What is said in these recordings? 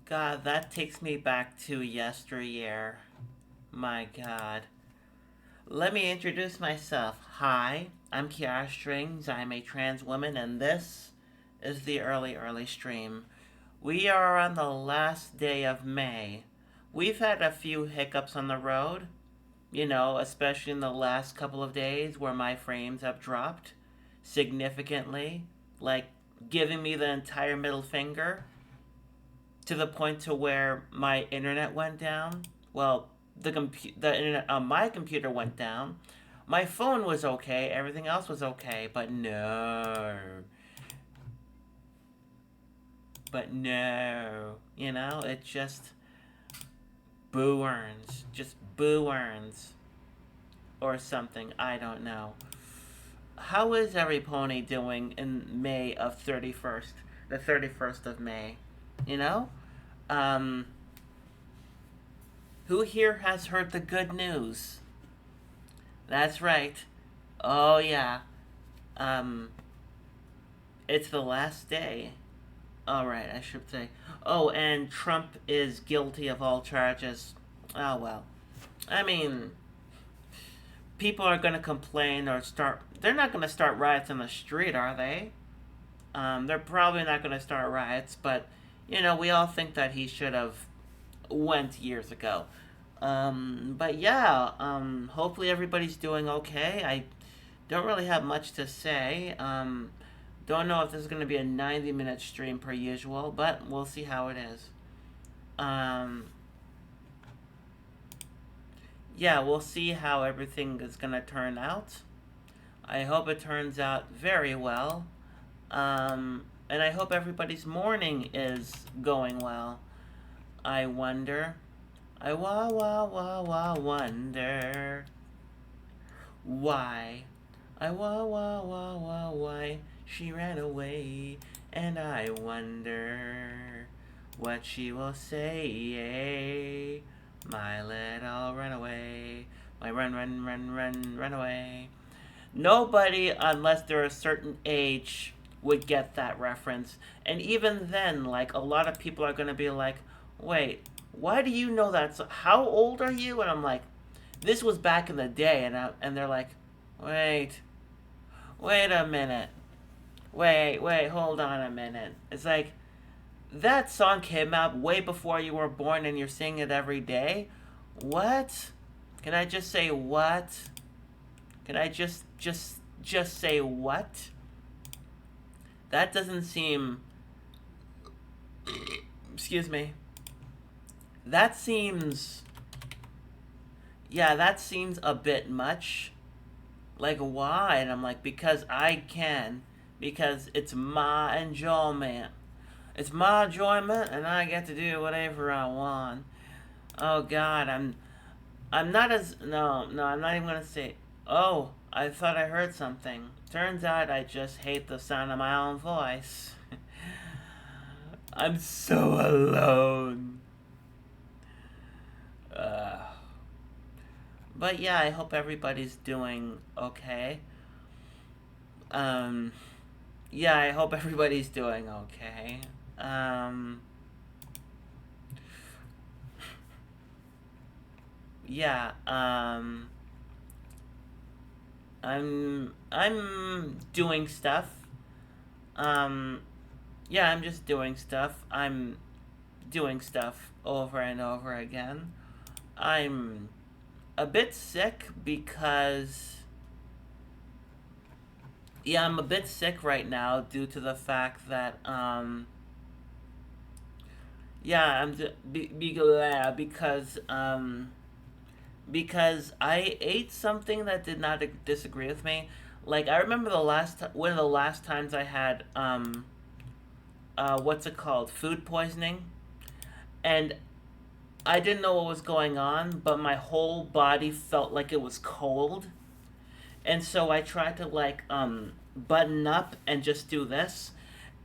God, that takes me back to yesteryear. My God. Let me introduce myself. Hi, I'm Kiara Strings. I'm a trans woman, and this is the early stream. We are on the last day of May. We've had a few hiccups on the road, especially in the last couple of days where my frames have dropped significantly, like giving me the entire middle finger to the point to where my internet went down. Well, the internet on my computer went down. My phone was okay, everything else was okay, but no. But no, it just boo earns or something. I don't know. How is every pony doing in May of 31st, the 31st of May? You know? Um, who here has heard the good news? That's right. Oh, yeah. Um, it's the last day. Alright, I should say. Oh, and Trump is guilty of all charges. Oh, well. I mean, people are going to complain or start. They're not going to start riots in the street, are they? They're probably not going to start riots, but, we all think that he should have went years ago. But yeah, hopefully everybody's doing okay. I don't really have much to say. Don't know if this is going to be a 90-minute stream per usual, but we'll see how it is. Um, yeah, we'll see how everything is going to turn out. I hope it turns out very well. And I hope everybody's morning is going well. I wonder. I wonder why. Why she ran away. And I wonder what she will say. My little runaway. My run away. Nobody, unless they're a certain age, would get that reference. And even then, like, a lot of people are going to be like, wait, why do you know that? So how old are you? And I'm like, this was back in the day. And they're like, wait, wait a minute. Wait, hold on a minute. It's like, that song came out way before you were born and you're singing it every day? What? Can I just say what? Can I just say what? That doesn't seem. Excuse me. That seems. Yeah, that seems a bit much. Like, why? And I'm like, because I can. Because it's my enjoyment. It's my enjoyment, and I get to do whatever I want. Oh God, I'm not as no, I'm not even gonna say. Oh, I thought I heard something. Turns out I just hate the sound of my own voice. I'm so alone. Uh, but yeah, I hope everybody's doing okay. Um, yeah, I hope everybody's doing okay. Um, yeah. I'm doing stuff. Um, yeah, I'm just doing stuff. I'm doing stuff over and over again. I'm a bit sick because yeah, I'm a bit sick right now due to the fact that yeah, because I ate something that did not disagree with me. Like I remember one of the last times I had what's it called, food poisoning, and I didn't know what was going on, but my whole body felt like it was cold, and so I tried to like button up and just do this,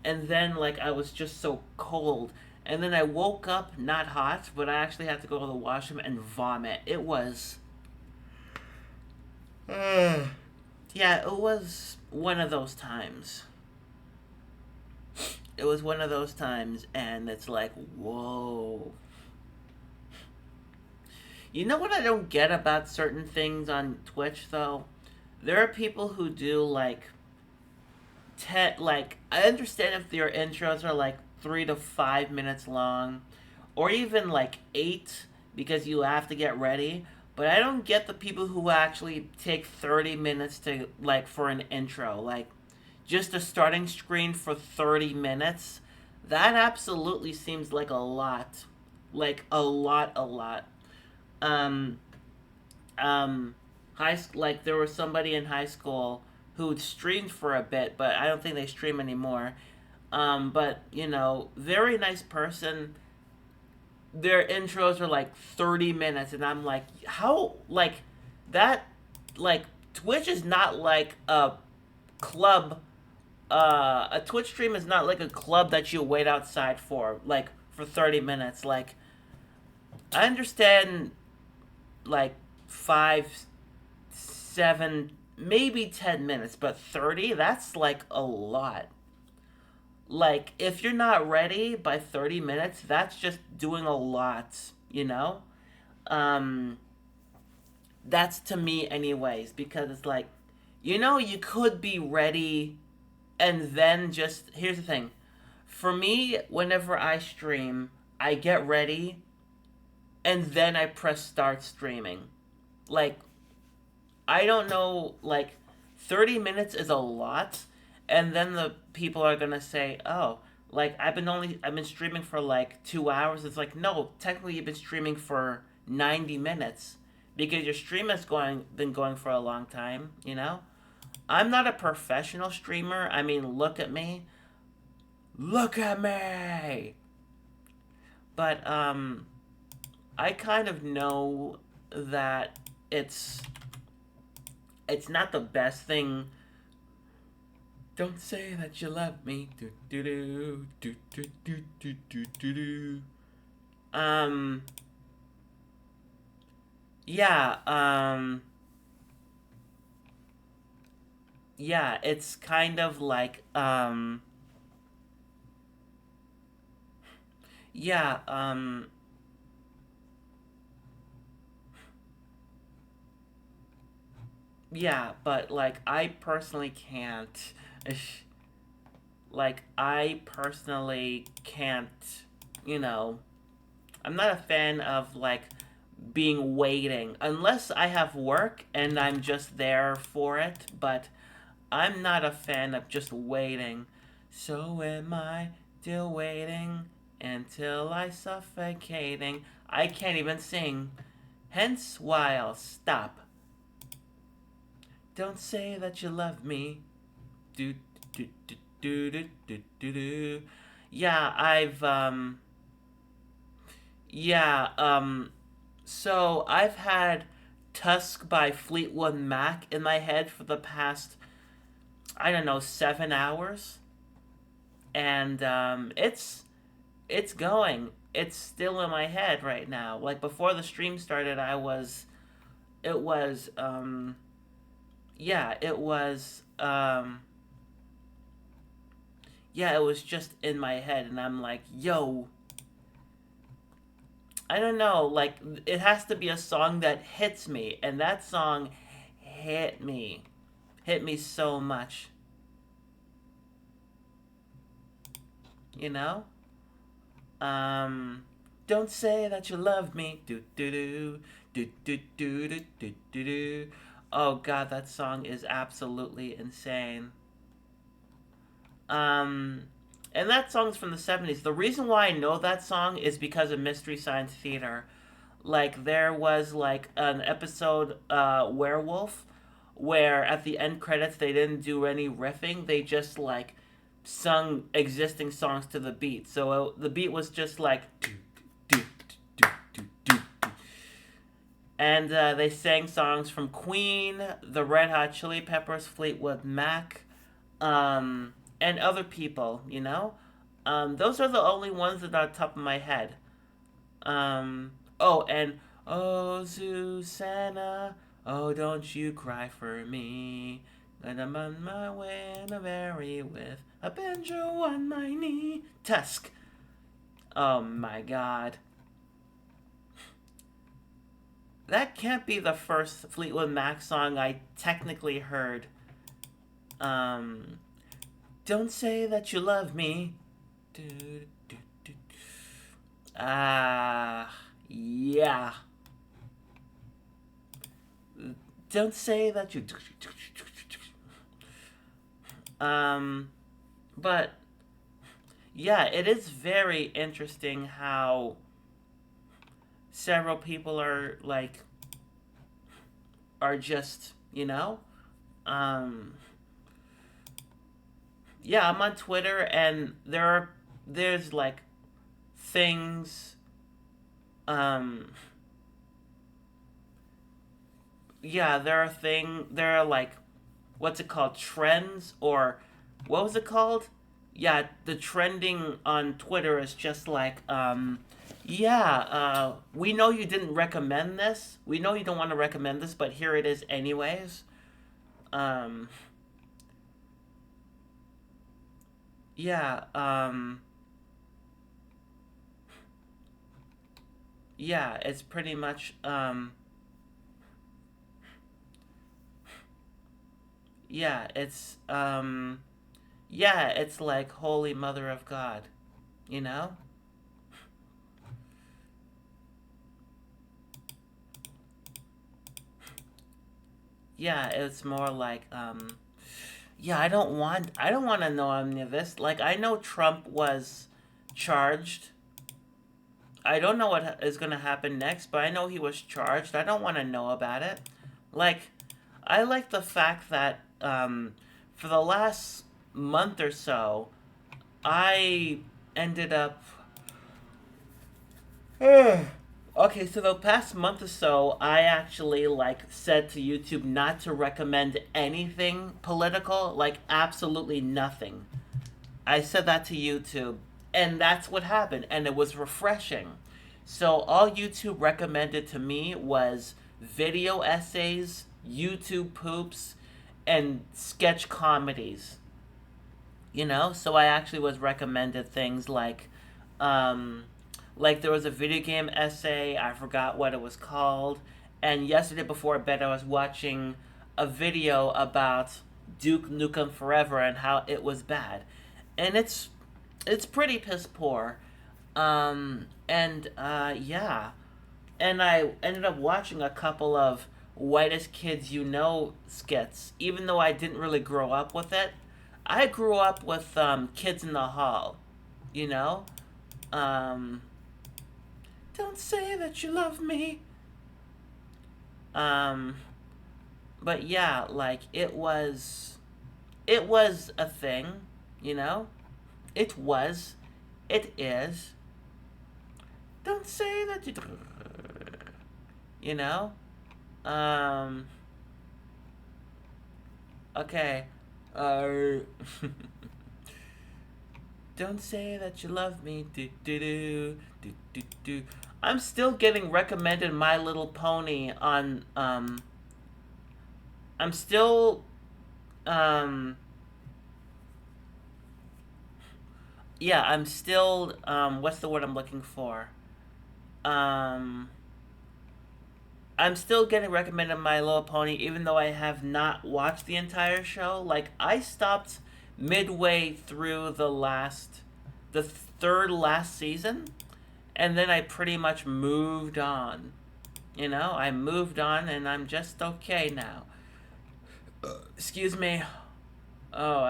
and then like I was just so cold, and then I woke up not hot, but I actually had to go to the washroom and vomit. It was yeah, it was one of those times. It was one of those times, and it's like, whoa. You know what I don't get about certain things on Twitch though? There are people who do like like I understand if your intros are like 3 to 5 minutes long, or even like 8 because you have to get ready. But I don't get the people who actually take 30 minutes to like for an intro, like just a starting screen for 30 minutes. That absolutely seems like a lot, a lot. Um, like there was somebody in high school who streamed for a bit, but I don't think they stream anymore. But very nice person. Their intros are like 30 minutes, and I'm like, how that like Twitch is not like a club. A Twitch stream is not like a club that you wait outside for, like for 30 minutes. Like I understand, like 5, 7, maybe 10 minutes, but 30, that's like a lot. Like, if you're not ready by 30 minutes, that's just doing a lot, you know? Um, that's to me, anyways, because it's like, you could be ready and then just. Here's the thing. For me, whenever I stream, I get ready and then I press start streaming. Like, I don't know, like 30 minutes is a lot, and then the people are gonna say, "Oh, like I've been streaming for like 2 hours." It's like, no, technically you've been streaming for 90 minutes because your stream has been going for a long time. I'm not a professional streamer. I mean, look at me. But I kind of know that it's it's not the best thing. Don't say that you love me. Do do do do do do do do do do. Um. Yeah. Yeah. It's kind of like. Yeah. Yeah. But like, I personally can't. Like, I personally can't. You know. I'm not a fan of like being waiting unless I have work and I'm just there for it, but I'm not a fan of just waiting. So am I still waiting until I suffocating. I can't even sing. Hence why I'll stop. Don't say that you love me. Do do do do do do do do. Yeah, yeah, so I've had Tusk by Fleetwood Mac in my head for the past, I don't know, 7 hours, and it's going. It's still in my head right now. Like before the stream started, it was, yeah, yeah, it was just in my head, and I'm like, yo, I don't know, like it has to be a song that hits me, and that song hit me so much, you know. Um, don't say that you love me. Do do do do do do do do do do. Oh God, that song is absolutely insane. Um, and that song's from the '70s. The reason why I know that song is because of Mystery Science Theater. Like there was like an episode, Werewolf, where at the end credits they didn't do any riffing. They just like sung existing songs to the beat. So the beat was just like do do do do do, and they sang songs from Queen, the Red Hot Chili Peppers, Fleetwood Mac, and other people. Those are the only ones that are on top of my head. Oh, and oh, Susanna, oh, don't you cry for me. And I'm on my way in a very with a banjo on my knee. Tusk. Oh my god. That can't be the first Fleetwood Mac song I technically heard. Um, don't say that you love me. Yeah. Don't say that you. Um, but yeah, it is very interesting how several people are just um yeah, I'm on Twitter and there's like things um yeah, there are like what's it called, trends, or what was it called? Yeah, the trending on Twitter is just like yeah, we know you didn't recommend this. We know you don't want to recommend this, but here it is anyways. Um yeah, yeah, it's pretty much yeah, it's like Holy Mother of God, you know? Yeah, it's more like yeah, I don't want to know any of this. Like I know Trump was charged. I don't know what is going to happen next, but I know he was charged. I don't want to know about it. Like I like the fact that for the last month or so, I ended up okay, so the past month or so, I actually said to YouTube not to recommend anything political, like absolutely nothing. I said that to YouTube, and that's what happened, and it was refreshing. So all YouTube recommended to me was video essays, YouTube poops, and sketch comedies. So I actually was recommended things um, like there was a video game essay. I forgot what it was called. And yesterday before bed, I was watching a video about Duke Nukem Forever and how it was bad, and it's pretty piss poor. And yeah, and I ended up watching a couple of Whitest Kids You Know skits, even though I didn't really grow up with it. I grew up with Kids in the Hall, you know? Um, don't say that you love me. Um, but yeah, like it was a thing, you know? It was, it is. Don't say that you know? Um, okay. Uh, don't say that you love me. Do do do do do do. I'm still getting recommended My Little Pony on I'm still um yeah, I'm still what's the word I'm looking for? Um I'm still getting recommended My Little Pony even though I have not watched the entire show. Like I stopped midway through the third last season, and then I pretty much moved on. I moved on and I'm just okay now. Excuse me. Oh,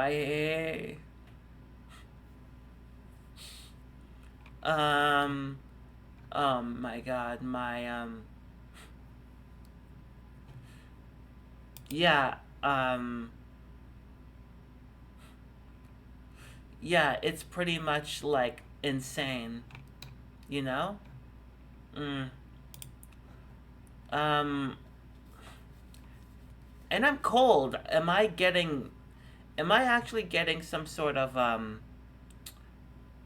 um my god, my yeah, yeah, it's pretty much like insane, you know? Mm. Um and I'm cold. Am I actually getting some sort of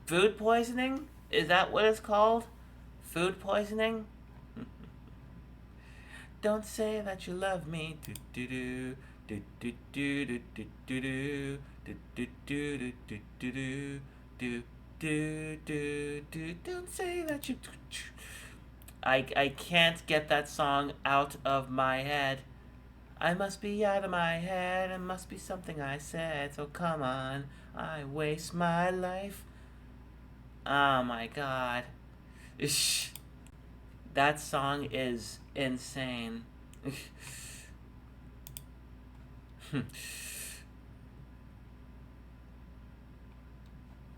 food poisoning? Is that what it's called? Food poisoning? Don't say that you love me. Do do do Do do do do do do do do do do do do do do do do do. Don't say that you. I can't get that song out of my head. I must be out of my head. It must be something I said. So come on, I waste my life. Oh my god. Ish. That song is insane.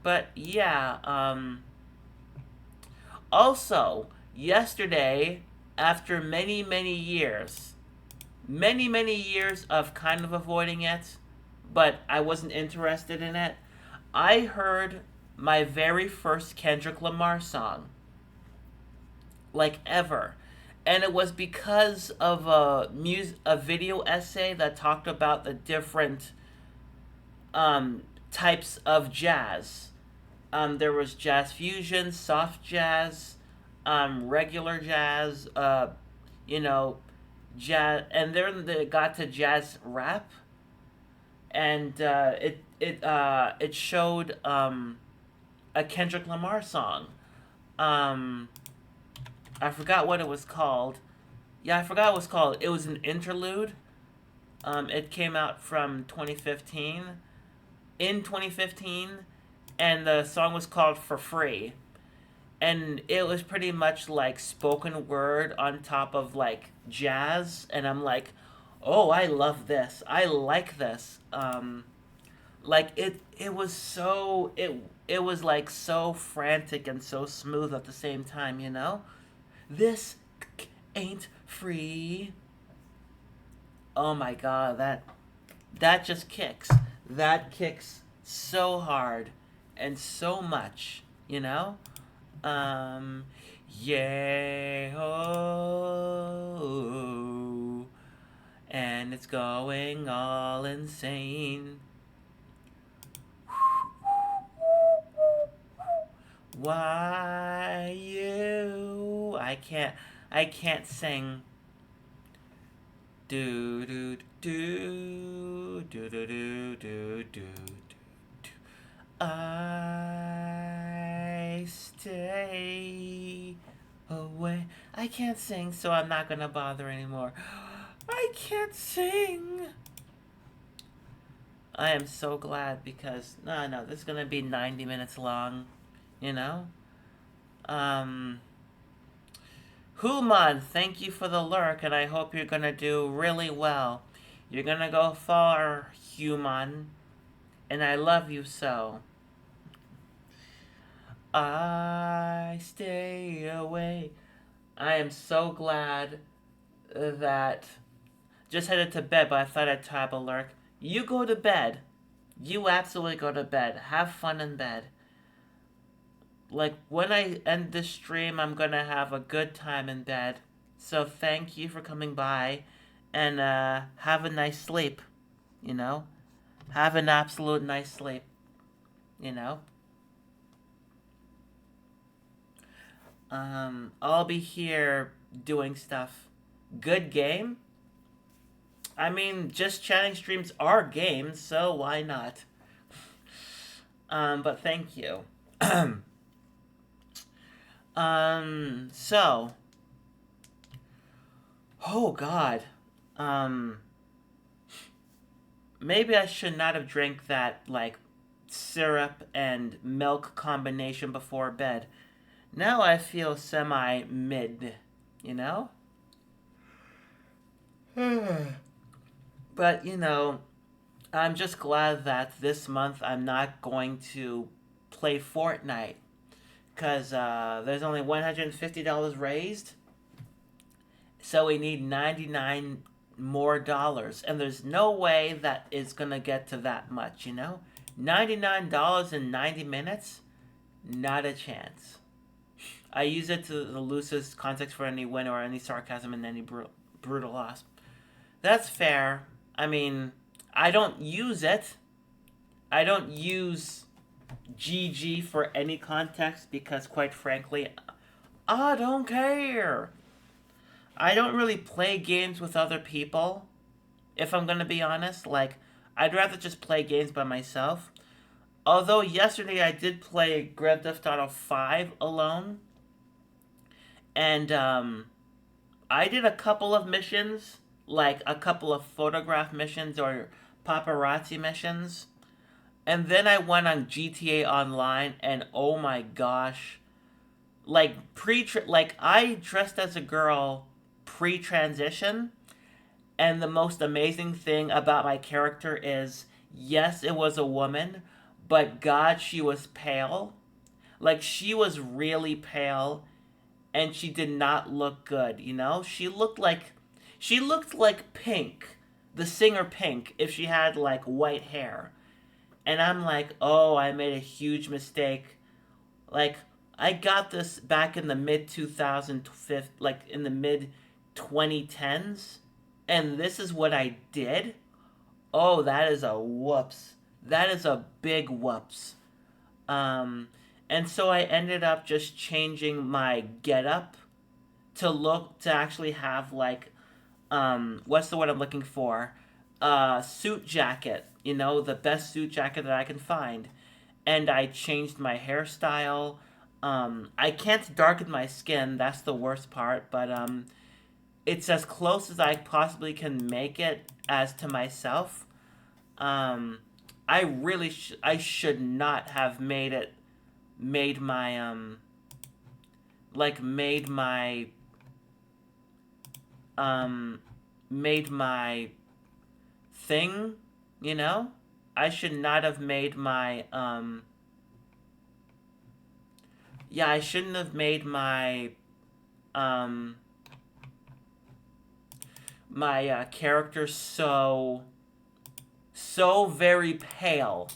But yeah, also, yesterday, after many years of kind of avoiding it, but I wasn't interested in it, I heard my very first Kendrick Lamar song, like ever. And it was because of a video essay that talked about the different types of jazz. There was jazz fusion, soft jazz, regular jazz, you know, jazz, and then they got to jazz rap, and it showed a Kendrick Lamar song. Um, I forgot what it was called. Yeah, I forgot what it was called. It was an interlude. It came out from 2015. In 2015, and the song was called "For Free," and it was pretty much like spoken word on top of like jazz, and I'm like, oh, I love this. I like this. Like it was so it was like so frantic and so smooth at the same time. This ain't free. Oh my god, that just kicks. That kicks so hard and so much, you know? Um, yeah, oh, and it's going all insane. Why you? I can't sing. Do do do do do do do do do. I stay away. I can't sing, so I'm not gonna bother anymore. I can't sing. I am so glad because no, this is gonna be 90 minutes long. You know. Um. Human, thank you for the lurk, and I hope you're gonna do really well. You're gonna go far, human, and I love you so. I stay away. I am so glad that just headed to bed, but I thought I'd type a lurk. You go to bed. You absolutely go to bed. Have fun in bed. Like when I end this stream, I'm gonna have a good time in bed. So thank you for coming by, and have a nice sleep. You know, have an absolute nice sleep. You know. I'll be here doing stuff. Good game? I mean, just chatting streams are games, so why not? But thank you. So. Oh god. Um, Maybe I should not have drank that, like, syrup and milk combination before bed. Now I feel semi mid, you know? But, I'm just glad that this month I'm not going to play Fortnite. Because there's only $150 raised. So we need 99 more dollars. And there's no way that it's going to get to that much, $99 in 90 minutes? Not a chance. I use it to the loosest context for any win or any sarcasm and any brutal loss. That's fair. I mean, I don't use it. I don't use GG for any context because, quite frankly, I don't care. I don't really play games with other people. if I'm gonna be honest. Like, I'd rather just play games by myself. Although yesterday I did play Grand Theft Auto 5 alone, and I did a couple of missions, like a couple of photograph missions or paparazzi missions, and then I went on GTA Online, and oh my gosh, like I dressed as a girl pre-transition, and the most amazing thing about my character is, yes, it was a woman, but God, she was pale. Like, she was really pale, and she did not look good, you know? She looked like Pink, the singer Pink, if she had like white hair. And I'm like, "Oh, I made a huge mistake." Like, I got this back in the mid 2005, like in the mid 2010s, and this is what I did. Oh, that is a whoops. That is a big whoops. Um, and so I ended up just changing my getup to actually have like, what's the word I'm looking for? Suit jacket. You know, the best suit jacket that I can find. And I changed my hairstyle. I can't darken my skin. That's the worst part. But it's as close as I possibly can make it as to myself. Um, I should not have made my like um made my thing, you know? I should not have made my yeah, I shouldn't have made um my character so very pale.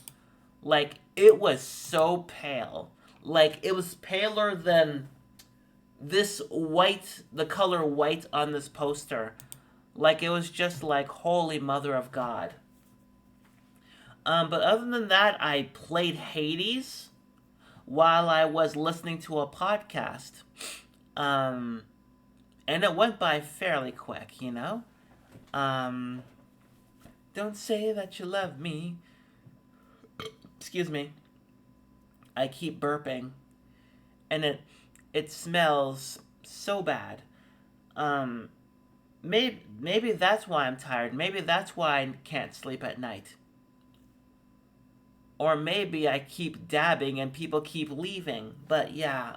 Like, it was so pale. Like, it was paler than this white, the color white on this poster. Like, it was just like, holy mother of God. But other than that, I played Hades while I was listening to a podcast. Um, and it went by fairly quick, you know? Um, don't say that you love me. Excuse me. I keep burping, and it smells so bad. Um, maybe that's why I'm tired. Maybe that's why I can't sleep at night. Or maybe I keep dabbing and people keep leaving. But yeah,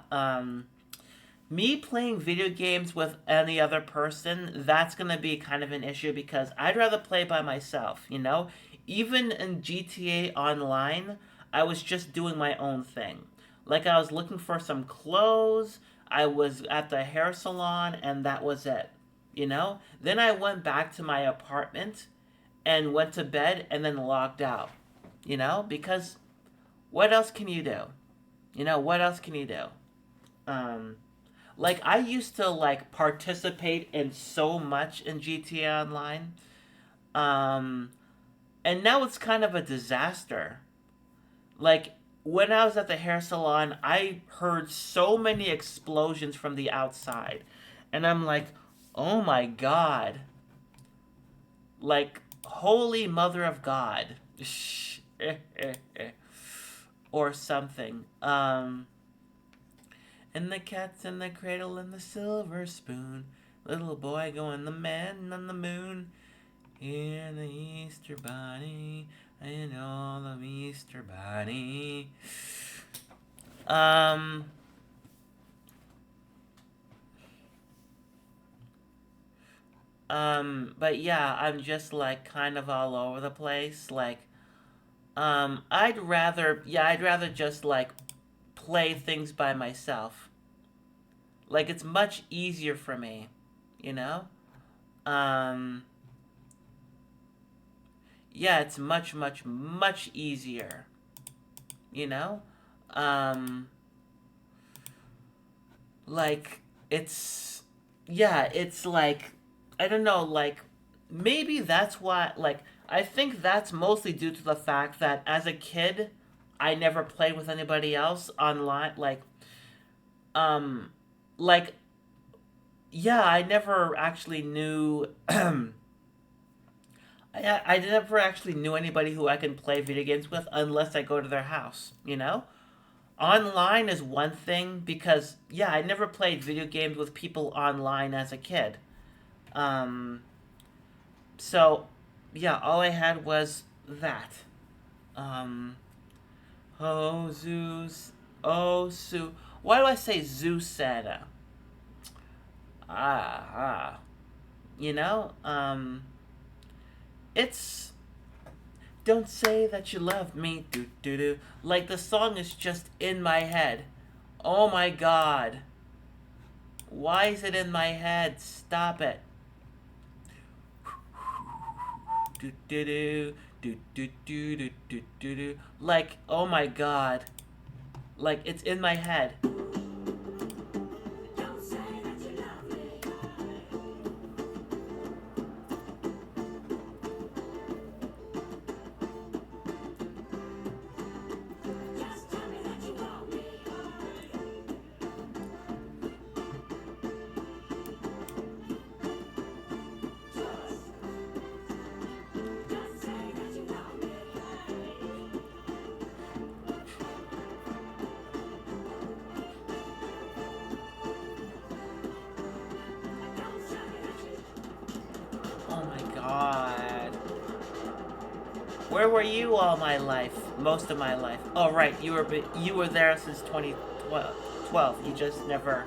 me playing video games with any other person, that's gonna be kind of an issue because I'd rather play by myself, you know? Even in GTA Online, I was just doing my own thing. Like, I was looking for some clothes, I was at the hair salon, and that was it, you know? Then I went back to my apartment and went to bed and then logged out, you know? Because what else can you do? You know, what else can you do? Um, like, I used to like participate in so much in GTA Online, um, and now it's kind of a disaster. Like, when I was at the hair salon, I heard so many explosions from the outside, and I'm like, oh my god, like, holy mother of God, or something. And the cat's in the cradle and the silver spoon. Little boy going the man on the moon. Here the Easter Bunny and all of Easter Bunny. Um, but yeah, I'm just like kind of all over the place. Like, I'd rather just like play things by myself. Like, it's much easier for me, you know? Um, yeah, it's much, much, much easier, you know? Um, like, it's, yeah, it's like, I don't know, like, maybe that's why, like, I think that's mostly due to the fact that as a kid, I never played with anybody else online. Um, like, yeah, I never actually knew I never actually knew anybody who I can play video games with unless I go to their house, you know? Online is one thing because, yeah, I never played video games with people online as a kid. Um, so, yeah, all I had was that. Um, oh, Zeus. Oh, Sue. Why do I say Zeusetta? Ah. You know? It's Don't say that you love me, do do do. Like the song is just in my head. Oh my god. Why is it in my head? Stop it. Do do do do do do do do do do. Like, oh my god. Like it's in my head. Oh my god. Where were you all my life? Most of my life. Oh right, you were there since 2012. You just never.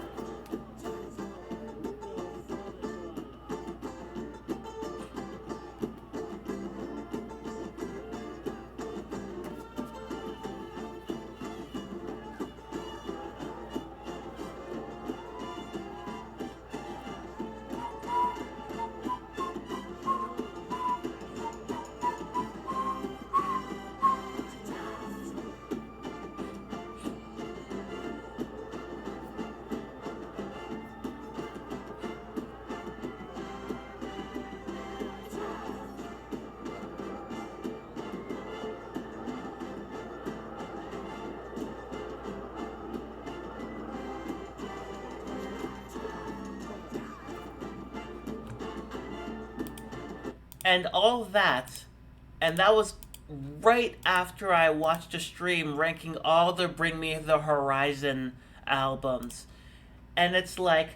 And all that, and that was right after I watched a stream ranking all the Bring Me the Horizon albums. And it's like,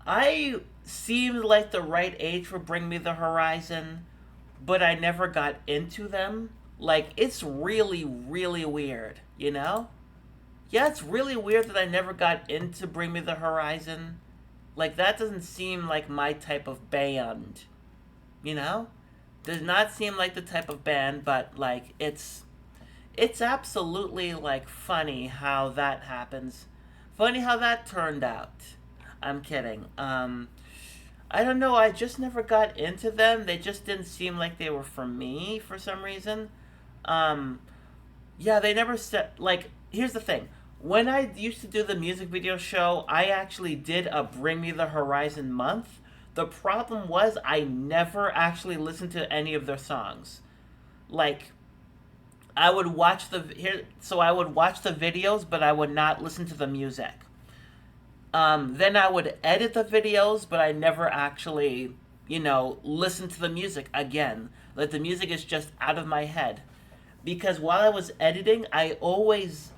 I seemed like the right age for Bring Me the Horizon, but I never got into them. Like, it's really, really weird, you know? Yeah, it's really weird that I never got into Bring Me the Horizon. Like, that doesn't seem like my type of band, you know? Does not seem like the type of band, but like it's absolutely like funny how that happens. Funny how that turned out. I'm kidding. I don't know, I just never got into them. They just didn't seem like they were for me for some reason. Um yeah, they never said like here's the thing. When I used to do the music video show, I actually did a Bring Me the Horizon month. The problem was I never actually listened to any of their songs. Like I would watch the here so I would watch the videos but I would not listen to the music. Then I would edit the videos but I never actually, listen to the music again. Like the music is just out of my head. Because while I was editing, I always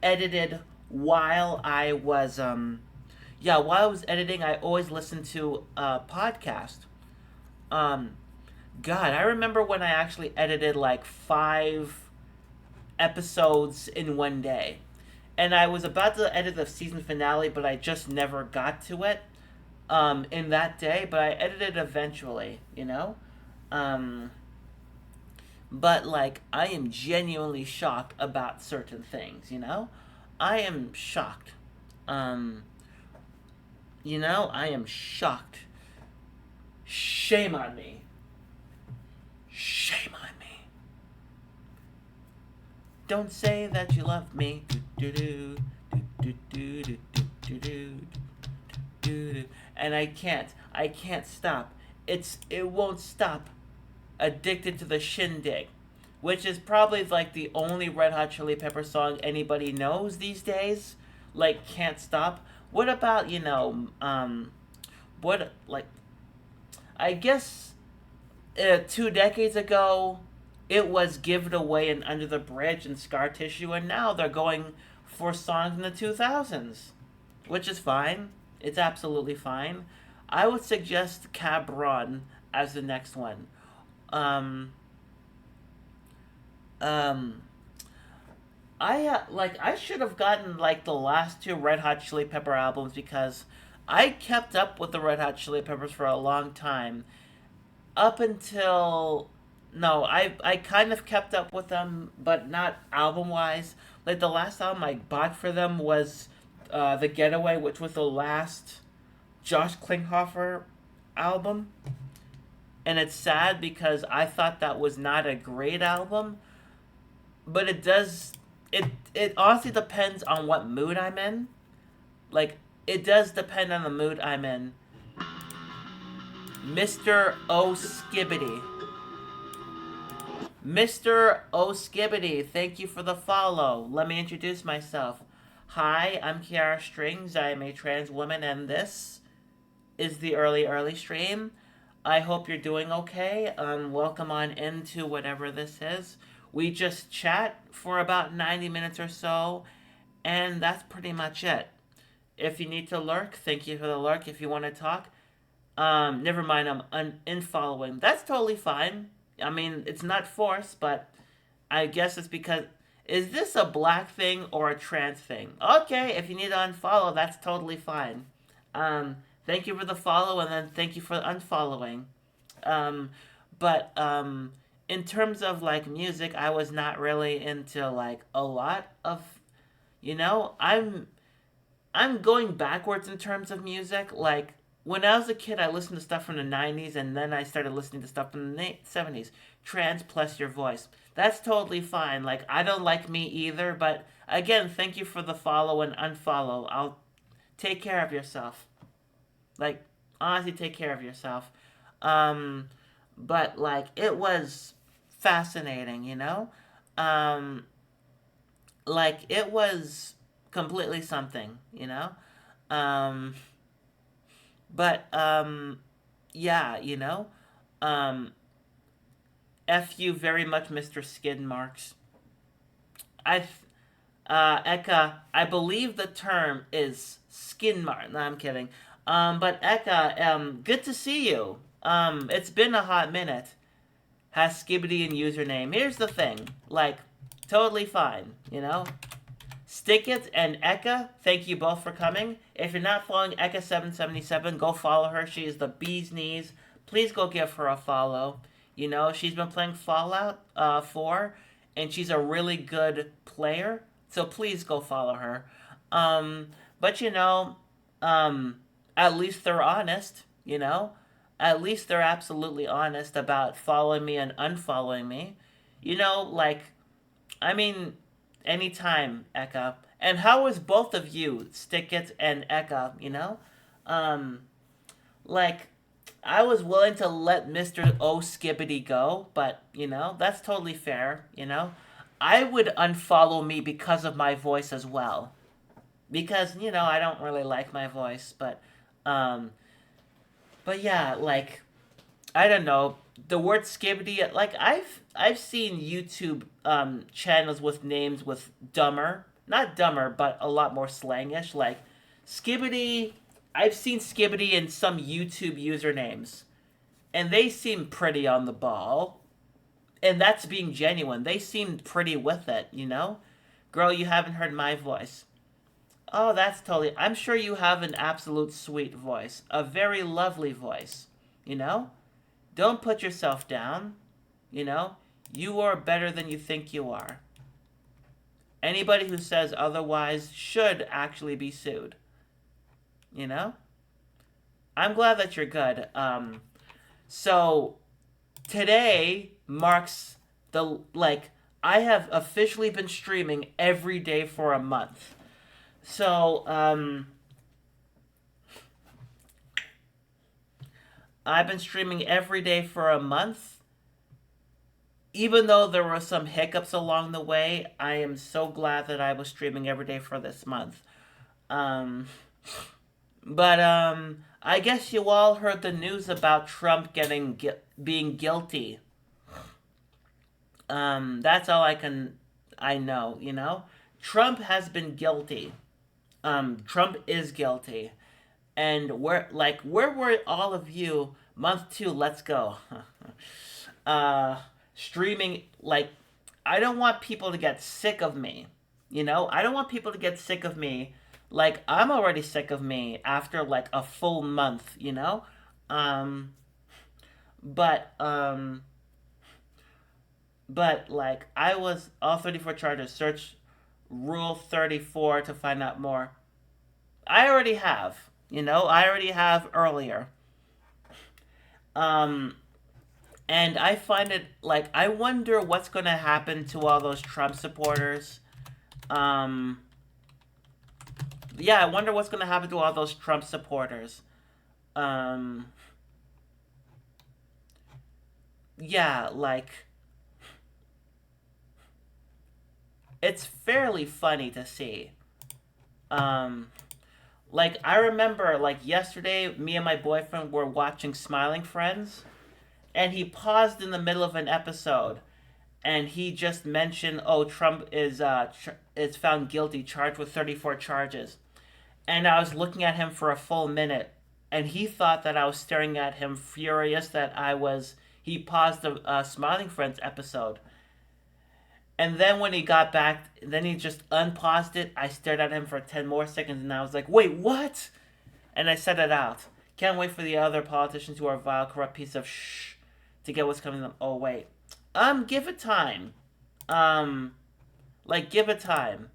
edited while I was while I was editing, I always listened to a podcast. Um, God, I remember when I actually edited like 5 episodes in one day. And I was about to edit the season finale, but I just never got to it in that day. But I edited eventually, you know? Um, but, like, I am genuinely shocked about certain things, you know? I am shocked. Um, I am shocked. Shame on me. Shame on me. Don't say that you love me. Do do do do do do do do. And I can't. I can't stop. It won't stop. Addicted to the Shindig, which is probably like the only Red Hot Chili Pepper song anybody knows these days. Like Can't Stop. What about, what like I guess 2 decades ago, it was Give It Away and Under the Bridge and Scar Tissue, and now they're going for songs in the 2000s, which is fine. It's absolutely fine. I would suggest Cab Run as the next one. Um, um, I should have gotten like the last two Red Hot Chili Pepper albums because I kept up with the Red Hot Chili Peppers for a long time, up until no, I kind of kept up with them, but not album wise. Like the last album I bought for them was The Getaway, which was the last Josh Klinghoffer album, and it's sad because I thought that was not a great album, but it honestly depends on what mood I'm in. Like it does depend on the mood I'm in. Mr. O Skibbity. Mr. O'Skibbity, thank you for the follow. Let me introduce myself. Hi, I'm Kiara Strings. I am a trans woman, and this is the early stream. I hope you're doing okay. Welcome on into whatever this is. We just chat for about 90 minutes or so, and that's pretty much it. If you need to lurk, thank you for the lurk. If you want to talk, never mind, I'm unfollowing. That's totally fine. I mean, it's not forced, but I guess it's because. Is this a black thing or a trans thing? Okay, if you need to unfollow, that's totally fine. Thank you for the follow, and then thank you for unfollowing. Um, but in terms of like music, I was not really into like a lot of. I'm going backwards in terms of music. Like when I was a kid, I listened to stuff from the '90s, and then I started listening to stuff from the '70s. Trans plus your voice. That's totally fine. Like I don't like me either, but again, thank you for the follow and unfollow. I'll take care of yourself. Like honestly, take care of yourself. Um, but like it was fascinating, you know. Um, like it was completely something, you know. Um, but yeah, you know. Um, F you very much, Mr. Skid Marks. I, Eka, I believe the term is skin mark. No, I'm kidding. But Eka, good to see you. It's been a hot minute. Has Skibbity in username. Here's the thing, like, totally fine, you know? Stick It and Eka, thank you both for coming. If you're not following Eka777, go follow her. She is the bee's knees. Please go give her a follow. You know, she's been playing Fallout 4, and she's a really good player. So please go follow her. Um, but you know, at least they're honest. You know, at least they're absolutely honest about following me and unfollowing me. You know, like I mean, anytime, Eka. And how is both of you, Stick It and Eka? You know, um, like I was willing to let Mr. O Skibbity go, but you know, that's totally fair, you know. I would unfollow me because of my voice as well. Because, you know, I don't really like my voice, um but yeah, like I don't know, the word skibbity, like I've seen YouTube channels with names with dumber, not dumber, but a lot more slangish, like skibbity. I've seen skibbity in some YouTube usernames, and they seem pretty on the ball. And that's being genuine. They seemed pretty with it, you know? Girl, you haven't heard my voice. Oh, that's totally. I'm sure you have an absolute sweet voice. A very lovely voice, you know? Don't put yourself down, you know? You are better than you think you are. Anybody who says otherwise should actually be sued, you know? I'm glad that you're good. So today marks the like I have officially been streaming every day for a month. So I've been streaming every day for a month. Even though there were some hiccups along the way, I am so glad that I was streaming every day for this month. Um, but I guess you all heard the news about Trump being guilty. That's all I know. Trump has been guilty. Trump is guilty, and where were all of you month two? Let's go. uh, Streaming I don't want people to get sick of me. I don't want people to get sick of me. Like I'm already sick of me after like a full month. Um, but um, but like I was all 34 charges. Search Rule 34 to find out more. I already have. I already have earlier. Um, and I find it like I wonder what's going to happen to all those Trump supporters. Um, yeah, I wonder what's going to happen to all those Trump supporters. Um, yeah, like it's fairly funny to see. Um, like I remember like yesterday me and my boyfriend were watching Smiling Friends and he paused in the middle of an episode and he just mentioned, "Oh, Trump is found guilty, charged with 34 charges." And I was looking at him for a full minute, and he thought that I was staring at him, furious that I was. He paused the Smiling Friends episode, and then when he got back, then he just unpaused it. I stared at him for 10 more seconds, and I was like, "Wait, what?" And I said it out. Can't wait for the other politicians who are vile, corrupt piece of shh to get what's coming to them. Oh wait, give it time. Um, give it time.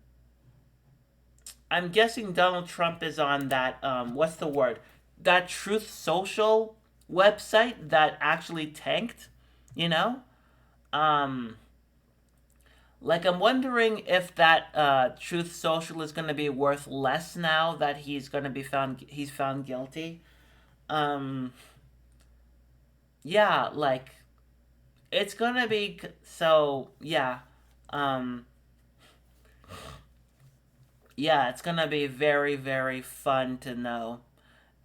I'm guessing Donald Trump is on that. What's the word? That Truth Social website that actually tanked. You know. Um, I'm wondering if that Truth Social is going to be worth less now that he's going to be found. He's found guilty. Um, yeah, it's gonna be so. Yeah. Um, yeah, it's gonna be very, very fun to know.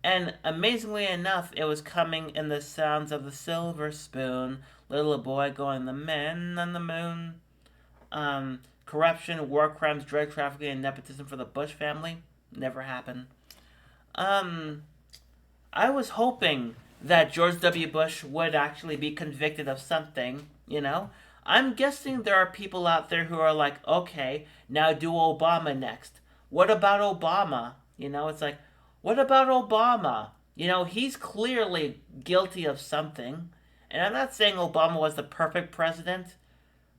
And amazingly enough, it was coming in the sounds of the silver spoon. Little boy going the man on the moon. Corruption, war crimes, drug trafficking, and nepotism for the Bush family never happened. Um, I was hoping that George W. Bush would actually be convicted of something. I'm guessing there are people out there who are like, okay, now do Obama next. What about Obama? It's like, what about Obama? He's clearly guilty of something. And I'm not saying Obama was the perfect president,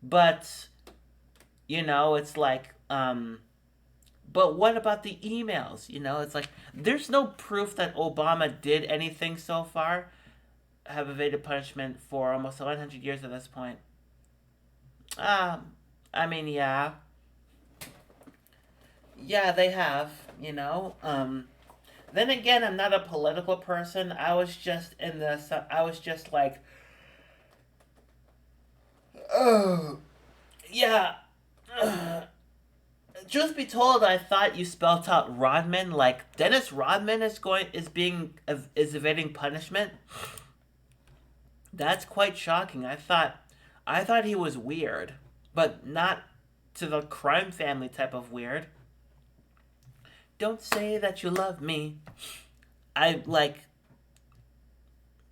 but, it's like, but what about the emails? It's like, there's no proof that Obama did anything so far, have evaded punishment for almost 100 years at this point. I mean, yeah. Yeah, they have, Then again, I'm not a political person. I was just like, oh, yeah. Truth be told, I thought you spelt out Rodman. Like Dennis Rodman is evading punishment. That's quite shocking. I thought he was weird, but not to the crime family type of weird. Don't say that you love me. I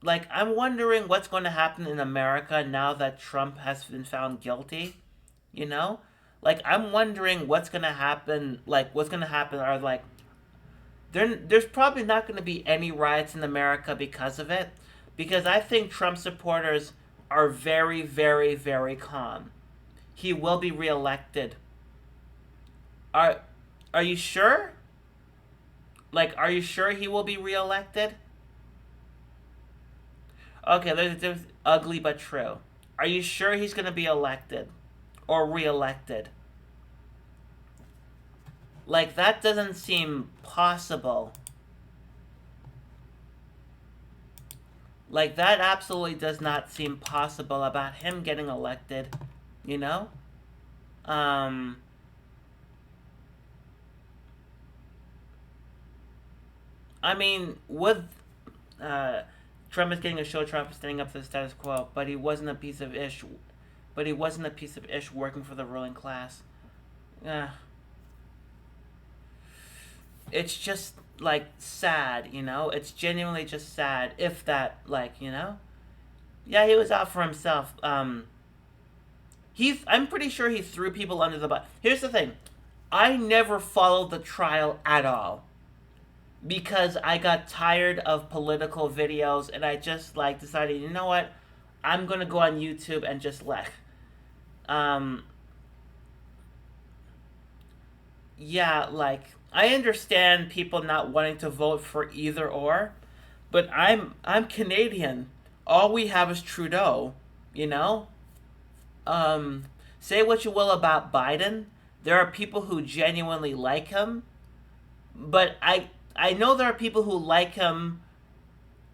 I'm wondering what's going to happen in America now that Trump has been found guilty. You know, I'm wondering what's going to happen. What's going to happen are there's probably not going to be any riots in America because of it, because I think Trump supporters are very, very, very calm. He will be reelected. Are are you sure? Are you sure he will be reelected? Okay, there's ugly but true. Are you sure he's going to be elected or reelected? That doesn't seem possible. That absolutely does not seem possible about him getting elected, you know? Um, I mean, Trump is getting a show. Trump is standing up to the status quo, but he wasn't a piece of ish. But he wasn't a piece of ish working for the ruling class. Uh, it's just like sad, you know. It's genuinely just sad. If that, like, you know, yeah, he was out for himself. I'm pretty sure he threw people under the bus. Here's the thing, I never followed the trial at all because I got tired of political videos and I just like decided, you know what, I'm gonna go on YouTube and just um, yeah, like I understand people not wanting to vote for either or, but I'm Canadian. All we have is Trudeau, you know? Um, say what you will about Biden. There are people who genuinely like him, but I know there are people who like him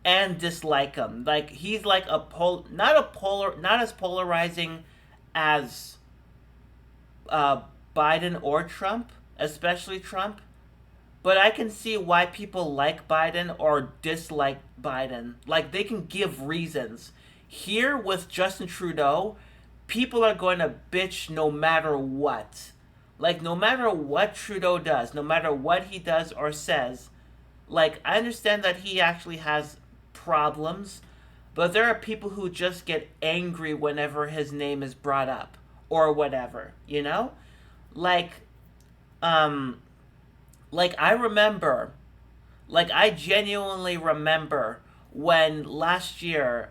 and dislike him. Like he's like not as polarizing as uh, Biden or Trump, especially Trump. But I can see why people like Biden or dislike Biden. Like they can give reasons. Here with Justin Trudeau, people are going to bitch no matter what. Like no matter what Trudeau does, no matter what he does or says, like I understand that he actually has problems, but there are people who just get angry whenever his name is brought up or whatever, you know? Like um like I remember, like I genuinely remember when last year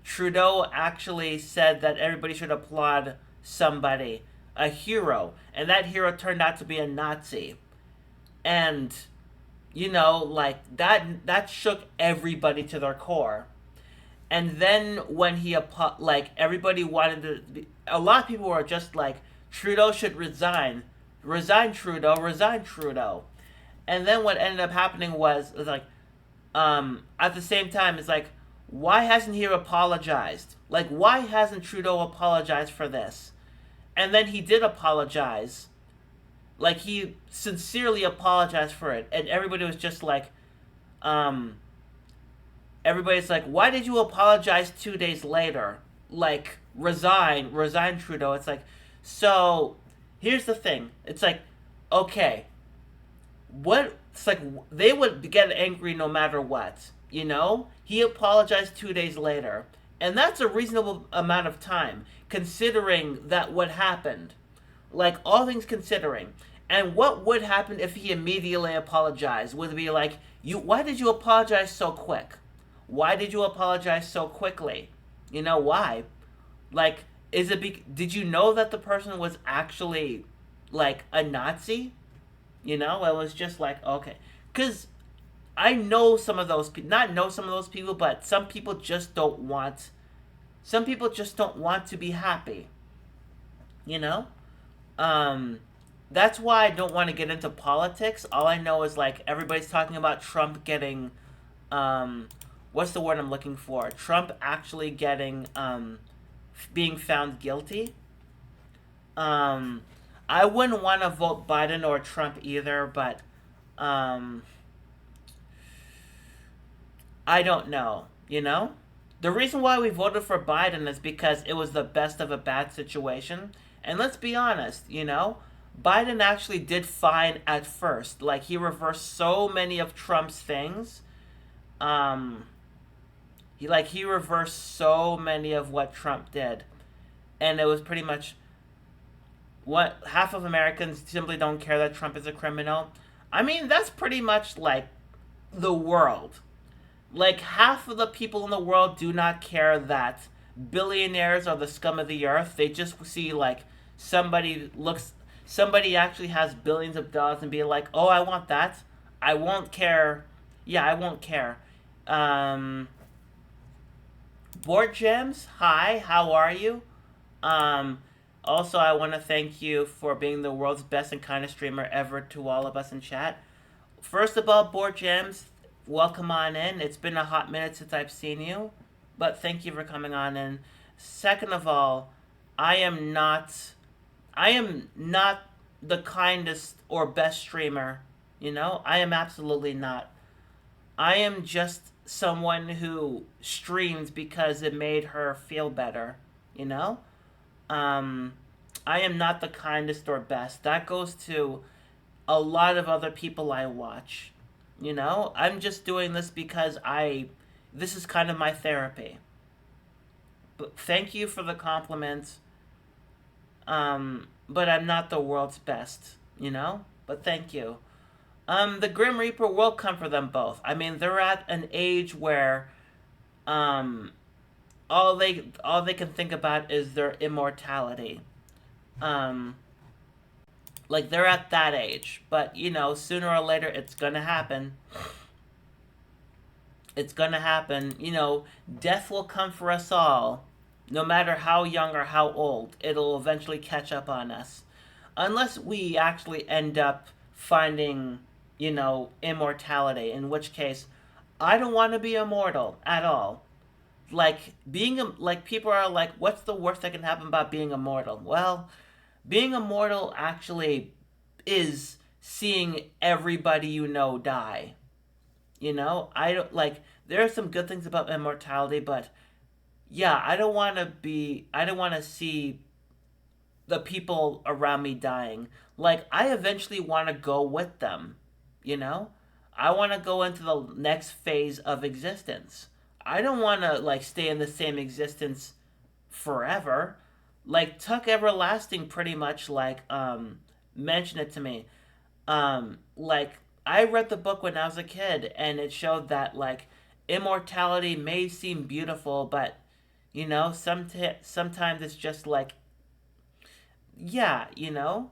Trudeau actually said that everybody should applaud somebody, a hero, and that hero turned out to be a Nazi. And you know, like that shook everybody to their core. And then when like everybody wanted a lot of people were just like Trudeau should resign Trudeau, resign Trudeau. And then what ended up happening was like at the same time it's like why hasn't he apologized? Like why hasn't Trudeau apologized for this? And then he did apologize. Like he sincerely apologized for it, and everybody was just like, um, everybody's like, why did you apologize 2 days later? Like resign Trudeau. It's like, so here's the thing. It's like, okay, what? It's like they would get angry no matter what. You know, he apologized 2 days later, and that's a reasonable amount of time considering that what happened. Like all things considering. And what would happen if he immediately apologized? Would it be like, you? Why did you apologize so quick? Why did you apologize so quickly? You know why? Like, did you know that the person was actually like a Nazi? You know, it was just like okay, because I know some of those people. Not know some of those people, but some people just don't want. Some people just don't want to be happy. You know. Um, that's why I don't want to get into politics. All I know is like everybody's talking about Trump getting, um, what's the word I'm looking for? Trump actually getting, being found guilty. Um, I wouldn't want to vote Biden or Trump either, but, um, I don't know. You know, the reason why we voted for Biden is because it was the best of a bad situation. And let's be honest, you know, Biden actually did fine at first. Like he reversed so many of Trump's things. Um, he reversed so many of what Trump did, and it was pretty much what half of Americans simply don't care that Trump is a criminal. I mean, that's pretty much like the world. Like half of the people in the world do not care that billionaires are the scum of the earth. They just see like somebody actually has billions of dollars and be like, "Oh, I want that." I won't care. Yeah, I won't care. Um Board Gems, hi, how are you? Um Also, I want to thank you for being the world's best and kindest streamer ever to all of us in chat. First of all, Board Gems, welcome on in. It's been a hot minute since I've seen you, but thank you for coming on in. Second of all, I am not I am not the kindest or best streamer, you know? I am absolutely not. I am just someone who streamed because it made her feel better, you know? Um, I am not the kindest or best. That goes to a lot of other people I watch. You know, I'm just doing this because this is kind of my therapy. But thank you for the compliment. But I'm not the world's best, you know? But thank you. The Grim Reaper will come for them both. I mean, they're at an age where, um, all they can think about is their immortality. Um, like they're at that age, but you know, sooner or later it's gonna happen. It's gonna happen. You know, death will come for us all, no matter how young or how old. It'll eventually catch up on us, unless we actually end up finding, you know, immortality. In which case, I don't want to be immortal at all. Like like people are like, what's the worst that can happen about being immortal? Well, being immortal actually is seeing everybody you know die. You know, I don't like. There are some good things about immortality, but yeah, I don't want to see the people around me dying. Like, I eventually want to go with them. You know, I want to go into the next phase of existence. I don't want to like stay in the same existence forever. Like Tuck Everlasting pretty much like mentioned it to me. Like I read the book when I was a kid and it showed that like immortality may seem beautiful, but you know, sometimes it's just like yeah, you know.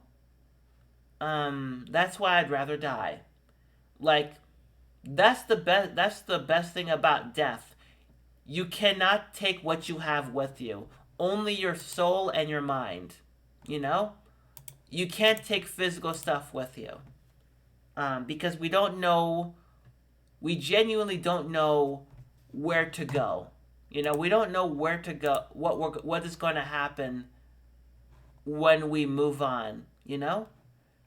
That's why I'd rather die. Like that's the best thing about death. You cannot take what you have with you. Only your soul and your mind. You know? You can't take physical stuff with you. Because we genuinely don't know where to go. You know, we don't know where to go, what is going to happen when we move on, you know?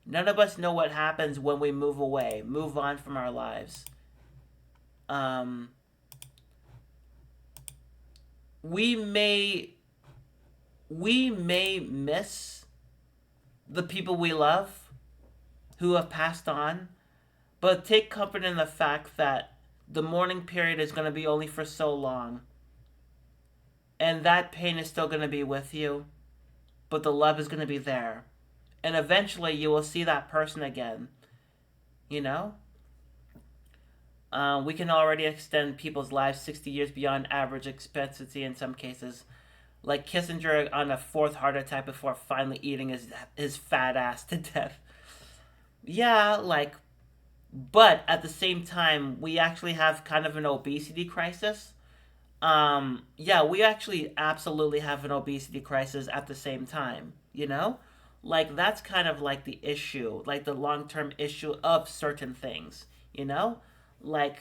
None of us know what happens when we move away, move on from our lives. Um, we may we may miss the people we love who have passed on, but take comfort in the fact that the mourning period is going to be only for so long, and that pain is still going to be with you, but the love is going to be there. And eventually you will see that person again, you know? We can already extend people's lives 60 years beyond average expectancy in some cases. Like Kissinger on a fourth heart attack before finally eating his fat ass to death. Yeah, like, but at the same time, we actually have kind of an obesity crisis. Yeah, we actually absolutely have an obesity crisis at the same time, you know? Like, that's kind of like the issue, like the long term issue of certain things, you know? Like,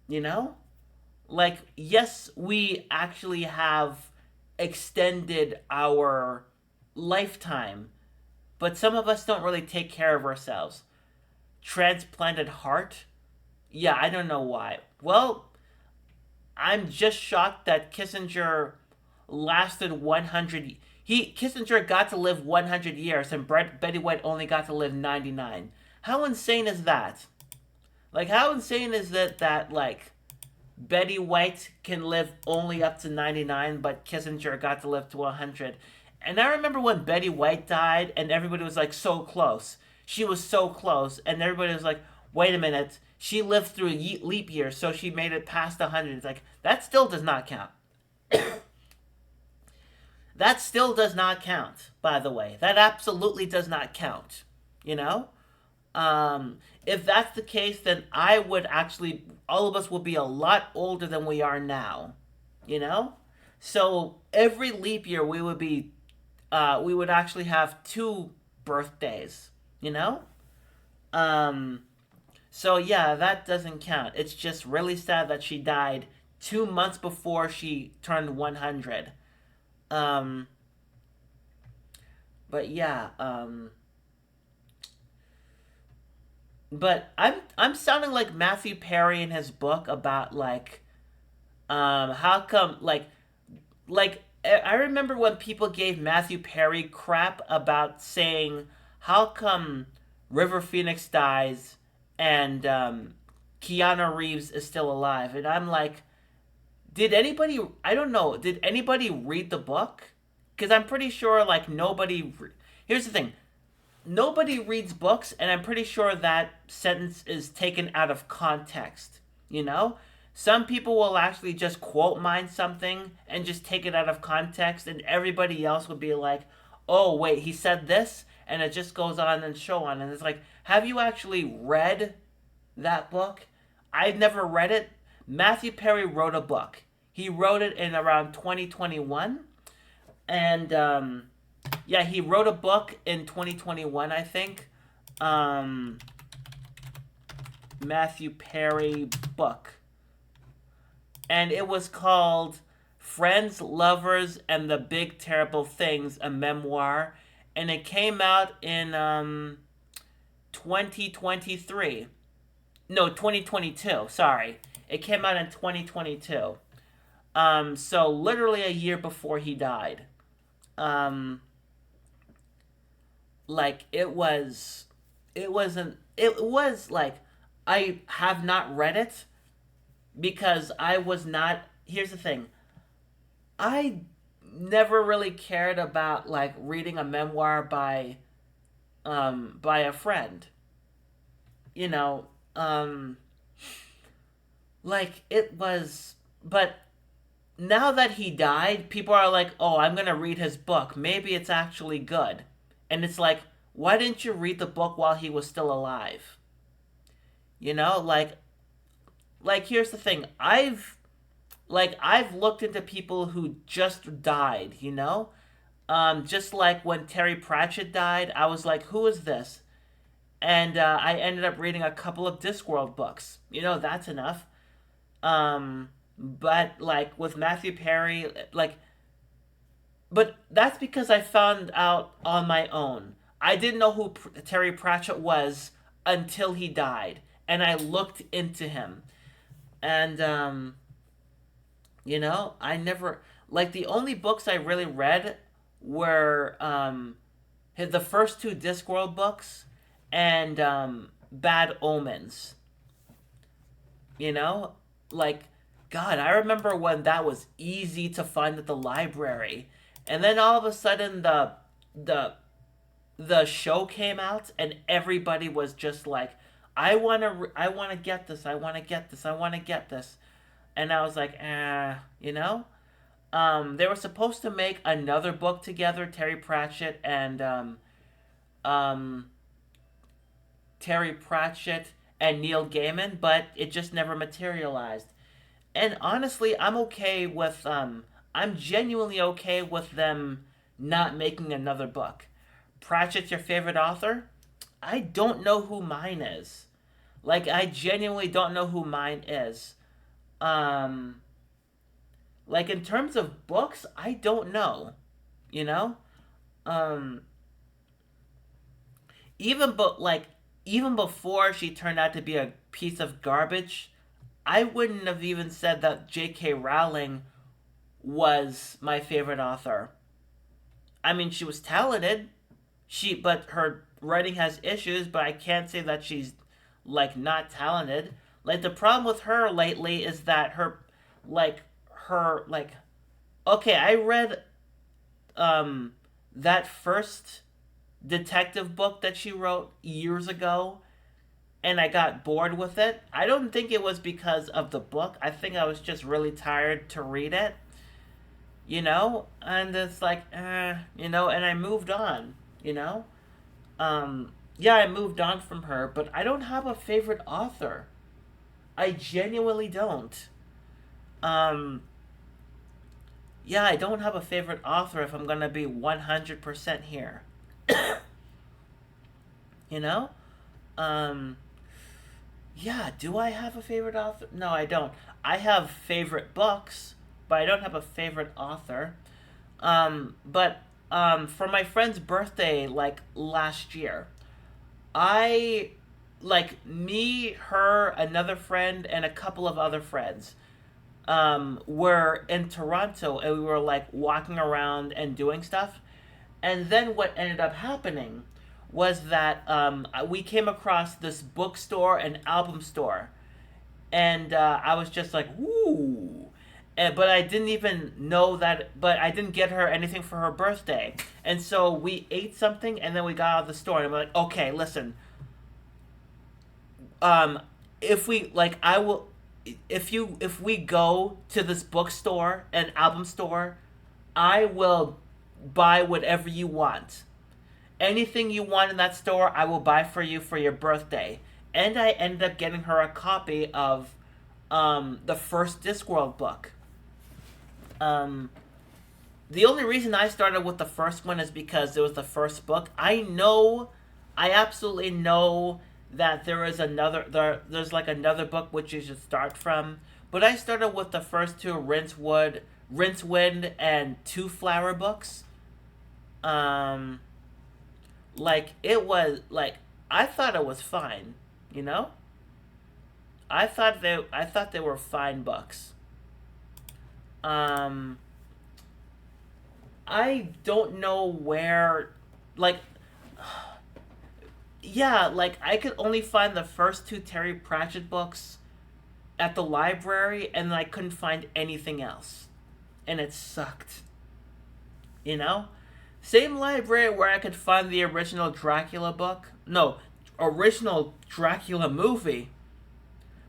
you know? Like, yes, we actually have extended our lifetime, but some of us don't really take care of ourselves. Transplanted heart? Yeah, I don't know why. Well, I'm just shocked that Kissinger lasted 100. Kissinger got to live 100 years, and Betty White only got to live 99. How insane is that? Like, how insane is that? That like Betty White can live only up to 99, but Kissinger got to live to 100. And I remember when Betty White died, and everybody was like so close. She was so close, and everybody was like, "Wait a minute." She lived through a leap year, so she made it past 100. It's like that still does not count. That still does not count. By the way, that absolutely does not count. You know, if that's the case, then I would actually, all of us would be a lot older than we are now. You know, so every leap year we would actually have two birthdays. You know, um, so yeah, that doesn't count. It's just really sad that she died 2 months before she turned 100. Um, but yeah, but I'm sounding like Matthew Perry in his book about like how come like I remember when people gave Matthew Perry crap about saying how come River Phoenix dies and Keanu Reeves is still alive, and I'm like, did anybody? I don't know. Did anybody read the book? Because I'm pretty sure like nobody. Here's the thing: nobody reads books, and I'm pretty sure that sentence is taken out of context. You know, some people will actually just quote mine something and just take it out of context, and everybody else would be like, "Oh, wait, he said this," and it just goes on and so on. And it's like, have you actually read that book? I've never read it. Matthew Perry wrote a book. He wrote it in around 2021, and yeah, he wrote a book in 2021, I think. Um, Matthew Perry book, and it was called Friends, Lovers, and the Big Terrible Things, a memoir, and it came out in 2023. No, 2022. Sorry, it came out in 2022. So literally a year before he died. Um, like it wasn't. It was like I have not read it because I was not. Here's the thing. I never really cared about like reading a memoir by a friend. You know, like it was, but now that he died, people are like, "Oh, I'm going to read his book. Maybe it's actually good." And it's like, "Why didn't you read the book while he was still alive?" You know, like here's the thing. I've looked into people who just died, you know? Just like when Terry Pratchett died, I was like, "Who is this?" And I ended up reading a couple of Discworld books. You know, that's enough. But like with Matthew Perry, like, but that's because I found out on my own. I didn't know who Terry Pratchett was until he died, and I looked into him. And you know, I never like the only books I really read were the first two Discworld books and Bad Omens. You know, like God, I remember when that was easy to find at the library, and then all of a sudden the the show came out, and everybody was just like, I want to get this, I want to get this, I want to get this," and I was like, you know. They were supposed to make another book together, Terry Pratchett and um, Terry Pratchett and Neil Gaiman, but it just never materialized. And honestly, I'm genuinely okay with them not making another book. Pratchett's your favorite author? I don't know who mine is. Like I genuinely don't know who mine is. Um like in terms of books, I don't know, you know? Um even but like even before she turned out to be a piece of garbage, I wouldn't have even said that J.K. Rowling was my favorite author. I mean, she was talented. But her writing has issues, but I can't say that she's like not talented. Like the problem with her lately is that like her like okay, I read um that first detective book that she wrote years ago, and I got bored with it. I don't think it was because of the book. I think I was just really tired to read it, you know? And it's like, you know, and I moved on, you know? Yeah, I moved on from her, but I don't have a favorite author. I genuinely don't. Um, yeah, I don't have a favorite author if I'm gonna be 100% here. You know? Um, yeah, do I have a favorite author? No, I don't. I have favorite books, but I don't have a favorite author. But for my friend's birthday, like last year, I like me, her, another friend, and a couple of other friends were in Toronto, and we were like walking around and doing stuff. And then what ended up happening was that we came across this bookstore and album store, and I was just like, "Ooh!" But I didn't even know that. But I didn't get her anything for her birthday, and so we ate something, and then we got out of the store, and I'm like, "Okay, listen, um, if we like, I will." If we go to this bookstore and album store, I will buy whatever you want. Anything you want in that store, I will buy for you for your birthday. And I ended up getting her a copy of the first Discworld book. Um, the only reason I started with the first one is because it was the first book. I absolutely know that there is there's like another book which you should start from. But I started with the first two Rincewind, and Two Flower books. Um, like it was like I thought it was fine, you know. I thought they were fine books. Um, I don't know where, like, yeah, like I could only find the first two Terry Pratchett books at the library, and I couldn't find anything else, and it sucked. You know, same library where I could find the original Dracula book. No, original Dracula movie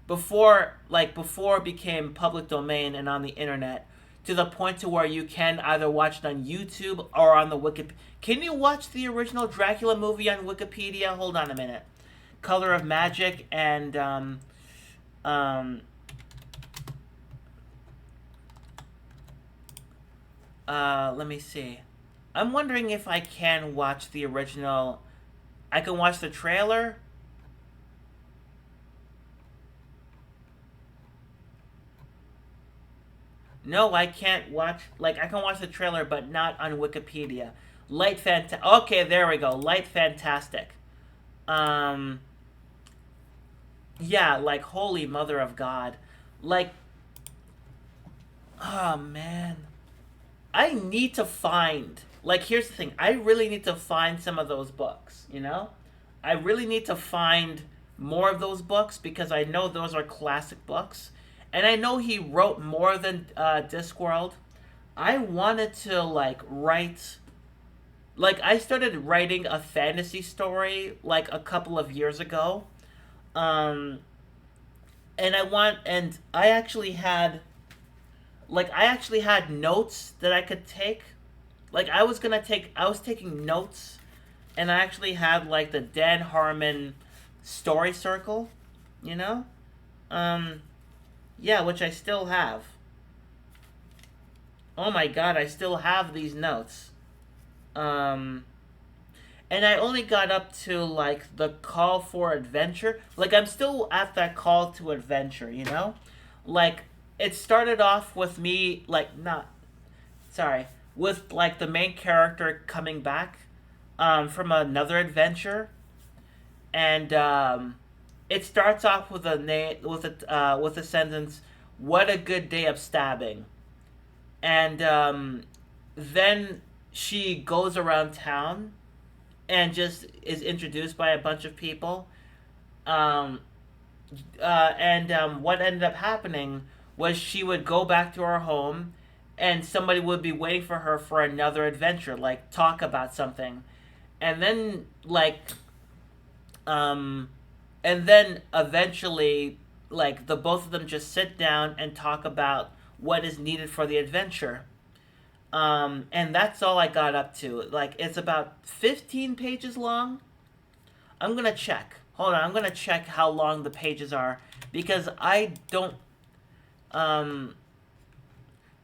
before it became public domain and on the internet, to the point to where you can either watch it on YouTube or on the Wikipedia. Can you watch the original Dracula movie on Wikipedia? Hold on a minute. Color of Magic and um let me see. I'm wondering if I can watch the original. I can watch the trailer. No, I can't watch. Like, I can watch the trailer, but not on Wikipedia. Light Fant. Okay, there we go. Light Fantastic. Um, yeah, like Holy Mother of God. Like, oh man, I need to find. Like, here's the thing. I really need to find some of those books. You know, I really need to find more of those books because I know those are classic books, and I know he wrote more than Discworld. I wanted to like write. Like, I started writing a fantasy story like a couple of years ago. Um, and I actually had notes that I could take. Like, I was taking notes, and I actually had like the Dan Harmon story circle, you know? Um, yeah, which I still have. Oh my god, I still have these notes. Um, and I only got up to like the call for adventure. Like, I'm still at that call to adventure, you know? Like, it started off with me like not sorry, with like the main character coming back from another adventure, and it starts off with a name with a sentence, "What a good day of stabbing," and then she goes around town and just is introduced by a bunch of people. Um, and what ended up happening was she would go back to her home, and somebody would be waiting for her for another adventure, like talk about something, and then um, and then eventually, like the both of them just sit down and talk about what is needed for the adventure. And that's all I got up to. Like, it's about 15 pages long. I'm gonna check. Hold on, I'm gonna check how long the pages are because I um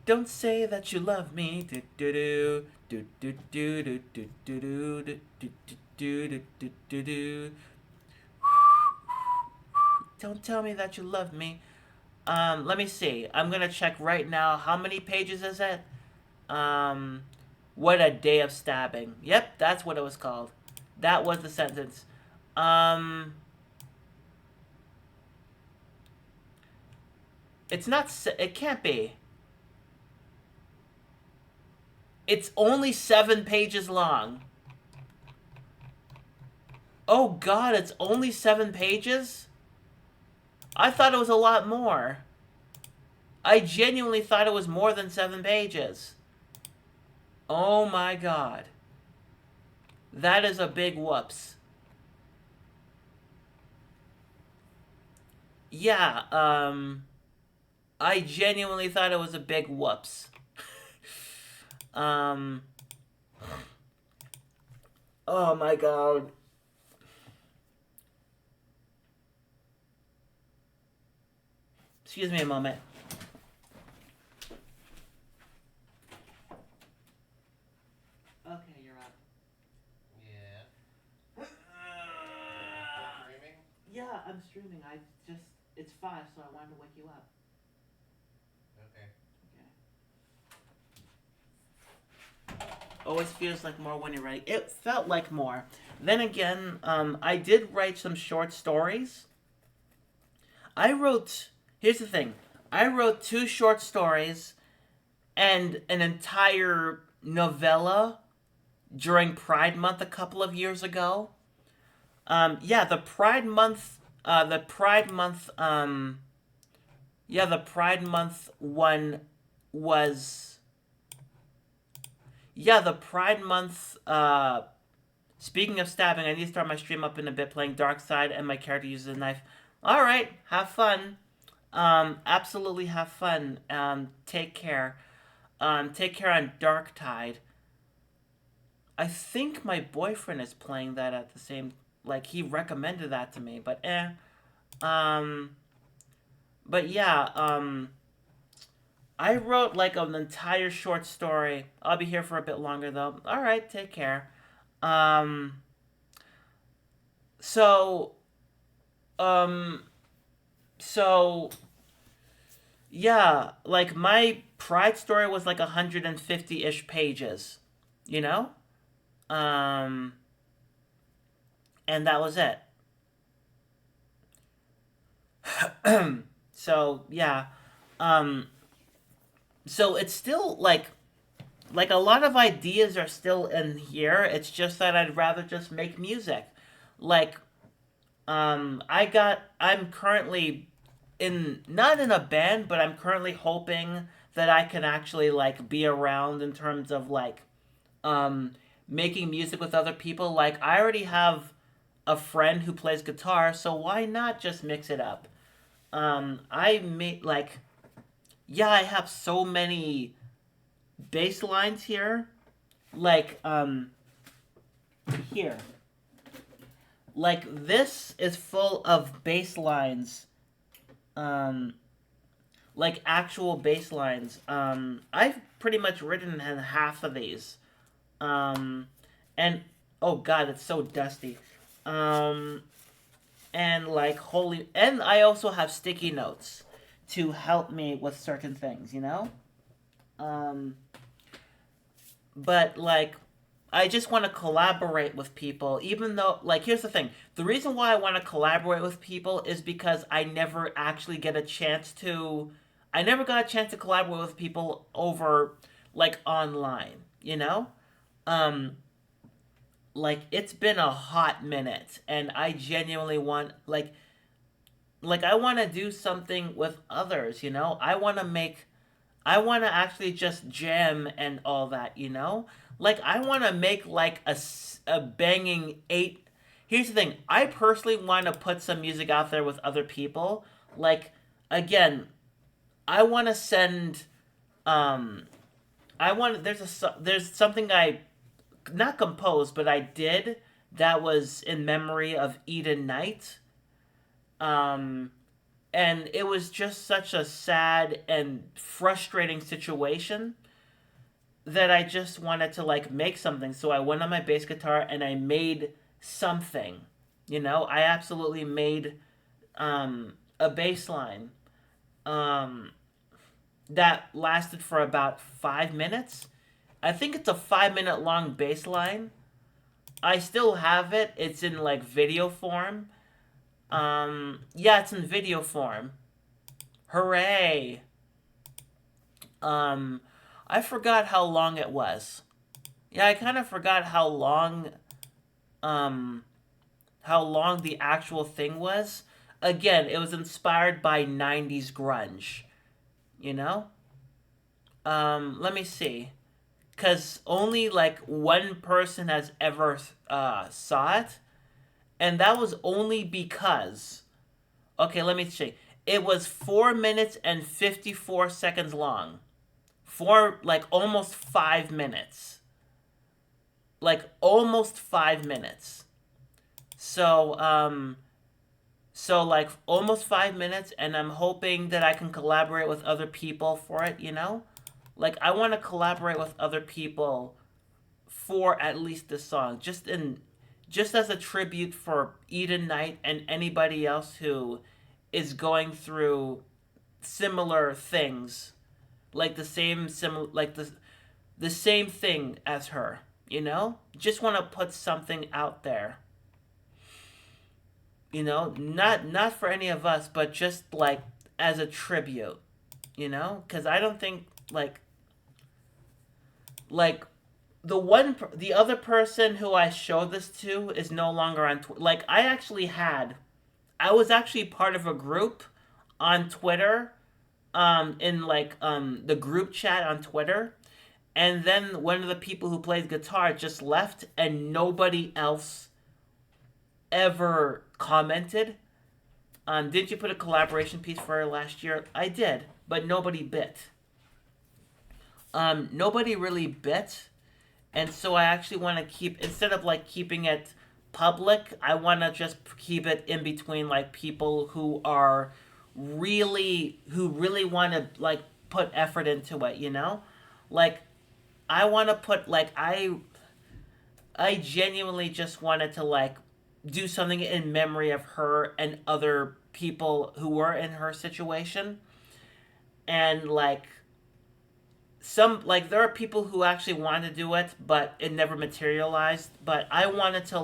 don't say that you love me. Do do do do do do do do do do do do do do do. Don't tell me that you love me. Let me see. I'm gonna check right now. How many pages is it? Um, what a day of stabbing. Yep, that's what it was called. That was the sentence. Um, It's not. It can't be. It's only 7 pages long. Oh God, it's only 7 pages? I thought it was a lot more. I genuinely thought it was more than 7 pages. Oh my God. That is a big whoops. Yeah, I genuinely thought it was a big whoops. um, oh my God. Excuse me a moment. Okay, you're up. Yeah. Streaming? Yeah, I'm streaming. It's 5, so I wanted to wake you up. Okay. Always feels like more when you're ready. It felt like more. Then again, I did write some short stories. I wrote. Here's the thing. I wrote 2 short stories and an entire novella during Pride Month a couple of years ago. Yeah, the Pride Month. The Pride Month. Yeah, the Pride Month one was. Yeah, the Pride Month. Speaking of stabbing, I need to start my stream up in a bit playing Dark Side, and my character uses a knife. All right, have fun. Absolutely have fun. Take care. Take care on Dark Tide. I think my boyfriend is playing that at the same. Like he recommended that to me, but eh. Um, but yeah. I wrote like an entire short story. I'll be here for a bit longer though. All right, take care. Um, so um, so yeah, like my Pride story was like 150-ish pages, you know? Um, and that was it. So, yeah. Um, so it's still like a lot of ideas are still in here. It's just that I'd rather just make music. Like I'm currently in not in a band, but I'm currently hoping that I can actually like be around in terms of like um making music with other people. Like I already have a friend who plays guitar, so why not just mix it up? I made like yeah, I have so many bass lines here. Like here. Like this is full of bass lines. Um like actual bass lines. I've pretty much written in half of these. Um and oh god, it's so dusty. Um and like holy and I also have sticky notes to help me with certain things, you know? Um but like I just want to collaborate with people, even though, like, here's the thing. The reason why I want to collaborate with people is because I never actually get a chance to. I never got a chance to collaborate with people over, like, online, you know? Um, like, it's been a hot minute, and I genuinely want, like, I want to do something with others, you know? I want to actually just jam and all that, you know? Like, I want to make like a banging 8. Here's the thing. I personally want to put some music out there with other people. Like, again, I want to send, um, there's something I, not composed, but I did that was in memory of Eden Knight. Um, and it was just such a sad and frustrating situation that I just wanted to like make something. So I went on my bass guitar and I made something. You know, I absolutely made a bass line um, that lasted for about 5 minutes. I think it's a 5 minute long bass line. I still have it. It's in like video form. Yeah, it's in video form. Hooray! Um, I forgot how long it was. Yeah, I kind of forgot um, how long the actual thing was. Again, it was inspired by 90s grunge, you know? Let me see. Because only like one person has ever saw it, and that was only because. Okay, let me see. It was 4 minutes and 54 seconds long. Like almost 5 minutes. Like almost 5 minutes. So, like almost 5 minutes, and I'm hoping that I can collaborate with other people for it, you know? Like, I want to collaborate with other people for at least this song, just as a tribute for Eden Knight and anybody else who is going through similar things, like the same thing as her. You know, just want to put something out there. You know, not for any of us, but just like as a tribute. You know, because I don't think like the other person who I showed this to is no longer on Twitter. Like I was actually part of a group on Twitter, in the group chat on Twitter, and then one of the people who plays guitar just left, and nobody else ever commented. Did you put a collaboration piece for her last year? I did, but nobody bit. Nobody really bit, and so I actually want to instead of like keeping it public, I want to just keep it in between like people who really want to like put effort into it, you know? Like I want to put like I genuinely just wanted to like do something in memory of her and other people who were in her situation. And like there are people who actually wanted to do it, but it never materialized. But I wanted to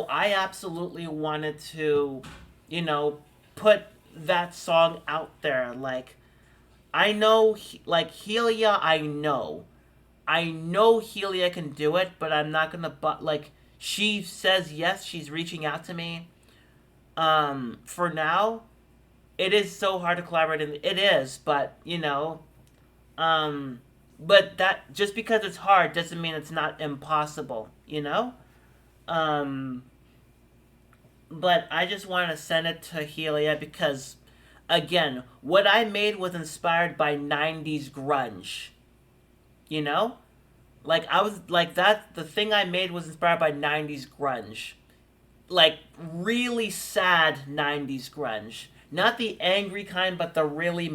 I absolutely wanted to, you know, put that song out there. Like I know, like Helia, I know Helia can do it, but I'm not gonna. But like she says yes, she's reaching out to me. For now, it is so hard to collaborate, and it is, but um, but that just because it's hard doesn't mean it's not impossible, you know. Um, but I just want to send it to Helia because, again, what I made was inspired by '90s grunge. You know, like I was like that. The thing I made was inspired by '90s grunge, like really sad '90s grunge, not the angry kind, but the really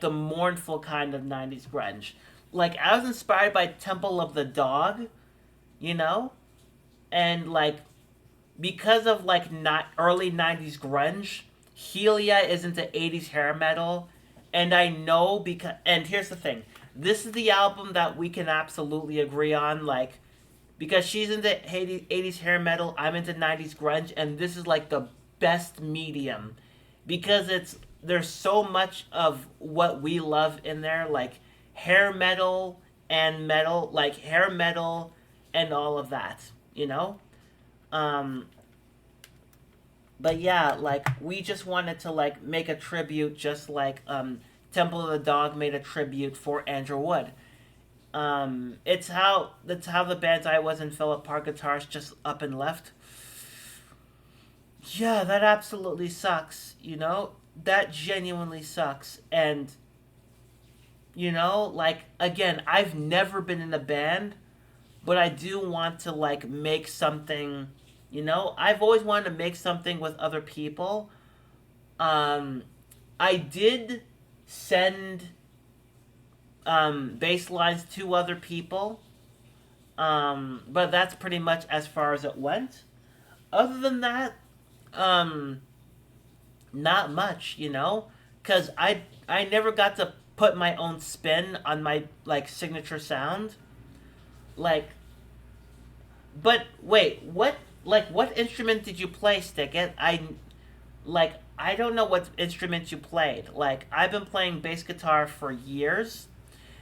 the mournful kind of '90s grunge. Like I was inspired by Temple of the Dog, you know, and like because of like not early '90s grunge, Helia is into '80s hair metal, and I know because and here's the thing, this is the album that we can absolutely agree on, like because she's into '80s hair metal, I'm into '90s grunge, and this is like the best medium because there's so much of what we love in there, like hair metal and metal, like hair metal and all of that, you know. Um, but yeah, like we just wanted to like make a tribute, just like Temple of the Dog made a tribute for Andrew Wood. That's how the bands I was in fell apart. Guitars just up and left. Yeah, that absolutely sucks. You know, that genuinely sucks. And like again, I've never been in a band, but I do want to like make something. I've always wanted to make something with other people. Um, I did send bass lines to other people, but that's pretty much as far as it went. Other than that, um, not much, because I never got to put my own spin on my like signature sound, like. But wait, what instrument did you play, Stick It? I don't know what instruments you played. Like, I've been playing bass guitar for years,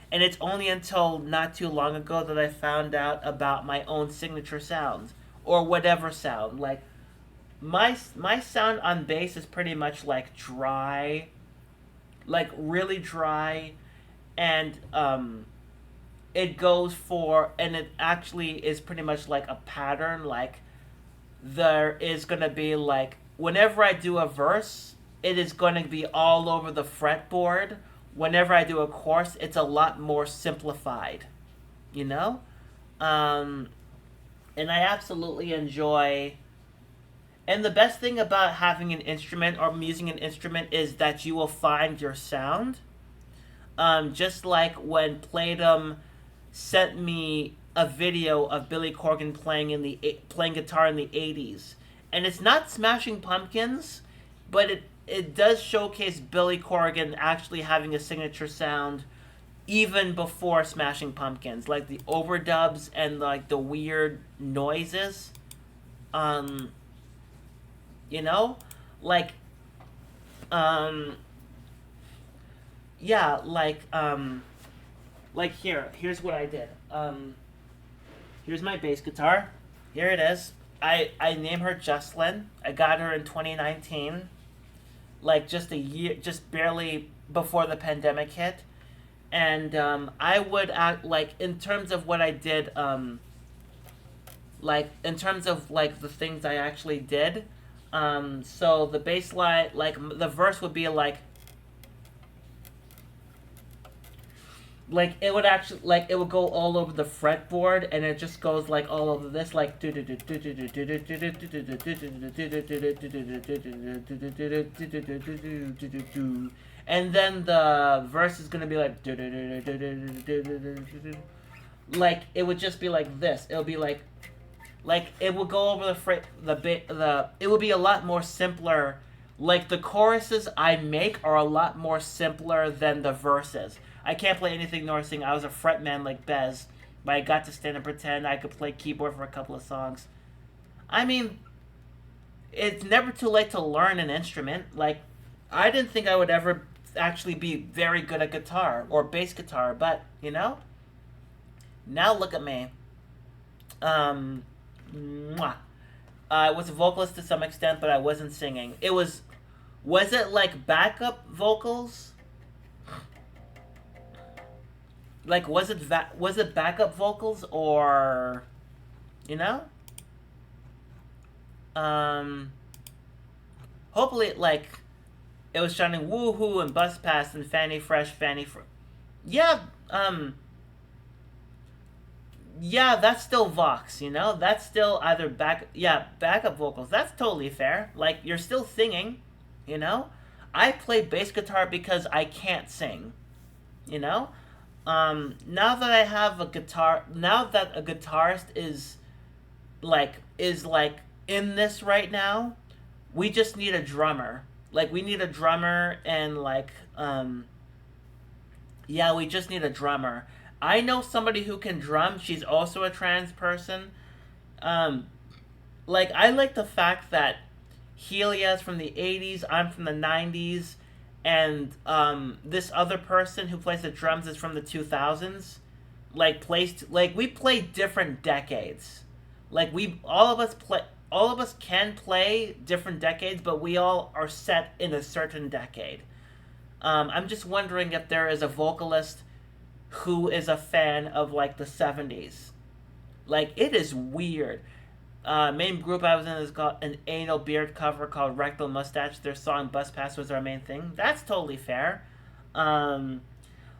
and it's only until not too long ago that I found out about my own signature sound or whatever sound. Like, my sound on bass is pretty much like dry, like really dry, and it goes for, and it actually is pretty much like a pattern. Like, there is going to be like, whenever I do a verse, it is going to be all over the fretboard. Whenever I do a chorus, it's a lot more simplified, you know? Um, and I absolutely enjoy. And the best thing about having an instrument or using an instrument is that you will find your sound. Just like when Playdom sent me a video of Billy Corgan playing guitar in the '80s, and it's not Smashing Pumpkins, but it does showcase Billy Corgan actually having a signature sound even before Smashing Pumpkins, like the overdubs and like the weird noises. Um, you know, like um, yeah, like here's what I did. Here's my bass guitar. Here it is. I named her Jocelyn. I got her in 2019, like just a year, just barely before the pandemic hit. And I would act like, in terms of what I did, like in terms of like the things I actually did. So the bass line, like the verse would be like it would actually, like it would go all over the fretboard, and it just goes like all over this, like, and then the verse is gonna be like it would just be like this. It'll be like it will go over the it will be a lot more simpler. Like, the choruses I make are a lot more simpler than the verses. I can't play anything nor sing. I was a fretman like Bez, but I got to stand and pretend I could play keyboard for a couple of songs. I mean, it's never too late to learn an instrument. Like, I didn't think I would ever actually be very good at guitar or bass guitar, but now look at me. Um, Mwah. I was a vocalist to some extent, but I wasn't singing. Was it like backup vocals? Like, was it backup vocals, or, you know? Um, hopefully, like, it was shining Woohoo and Bus Pass and Fanny Fresh. Yeah, yeah, that's still Vox, you know? That's still either backup vocals. That's totally fair. Like, you're still singing, you know? I play bass guitar because I can't sing, you know? Now that I have a guitar, now that a guitarist is like in this right now, we just need a drummer. Like, we need a drummer, and yeah, we just need a drummer. I know somebody who can drum. She's also a trans person. Um, like, I like the fact that Helia's from the '80s, I'm from the '90s, and this other person who plays the drums is from the 2000s. Like, we play different decades. Like, we all of us can play different decades, but we all are set in a certain decade. I'm just wondering if there is a vocalist who is a fan of like the '70s. Like, it is weird. Main group I was in is called an Anal Beard cover called Rectal Mustache. Their song Bus Pass was our main thing. That's totally fair. Um,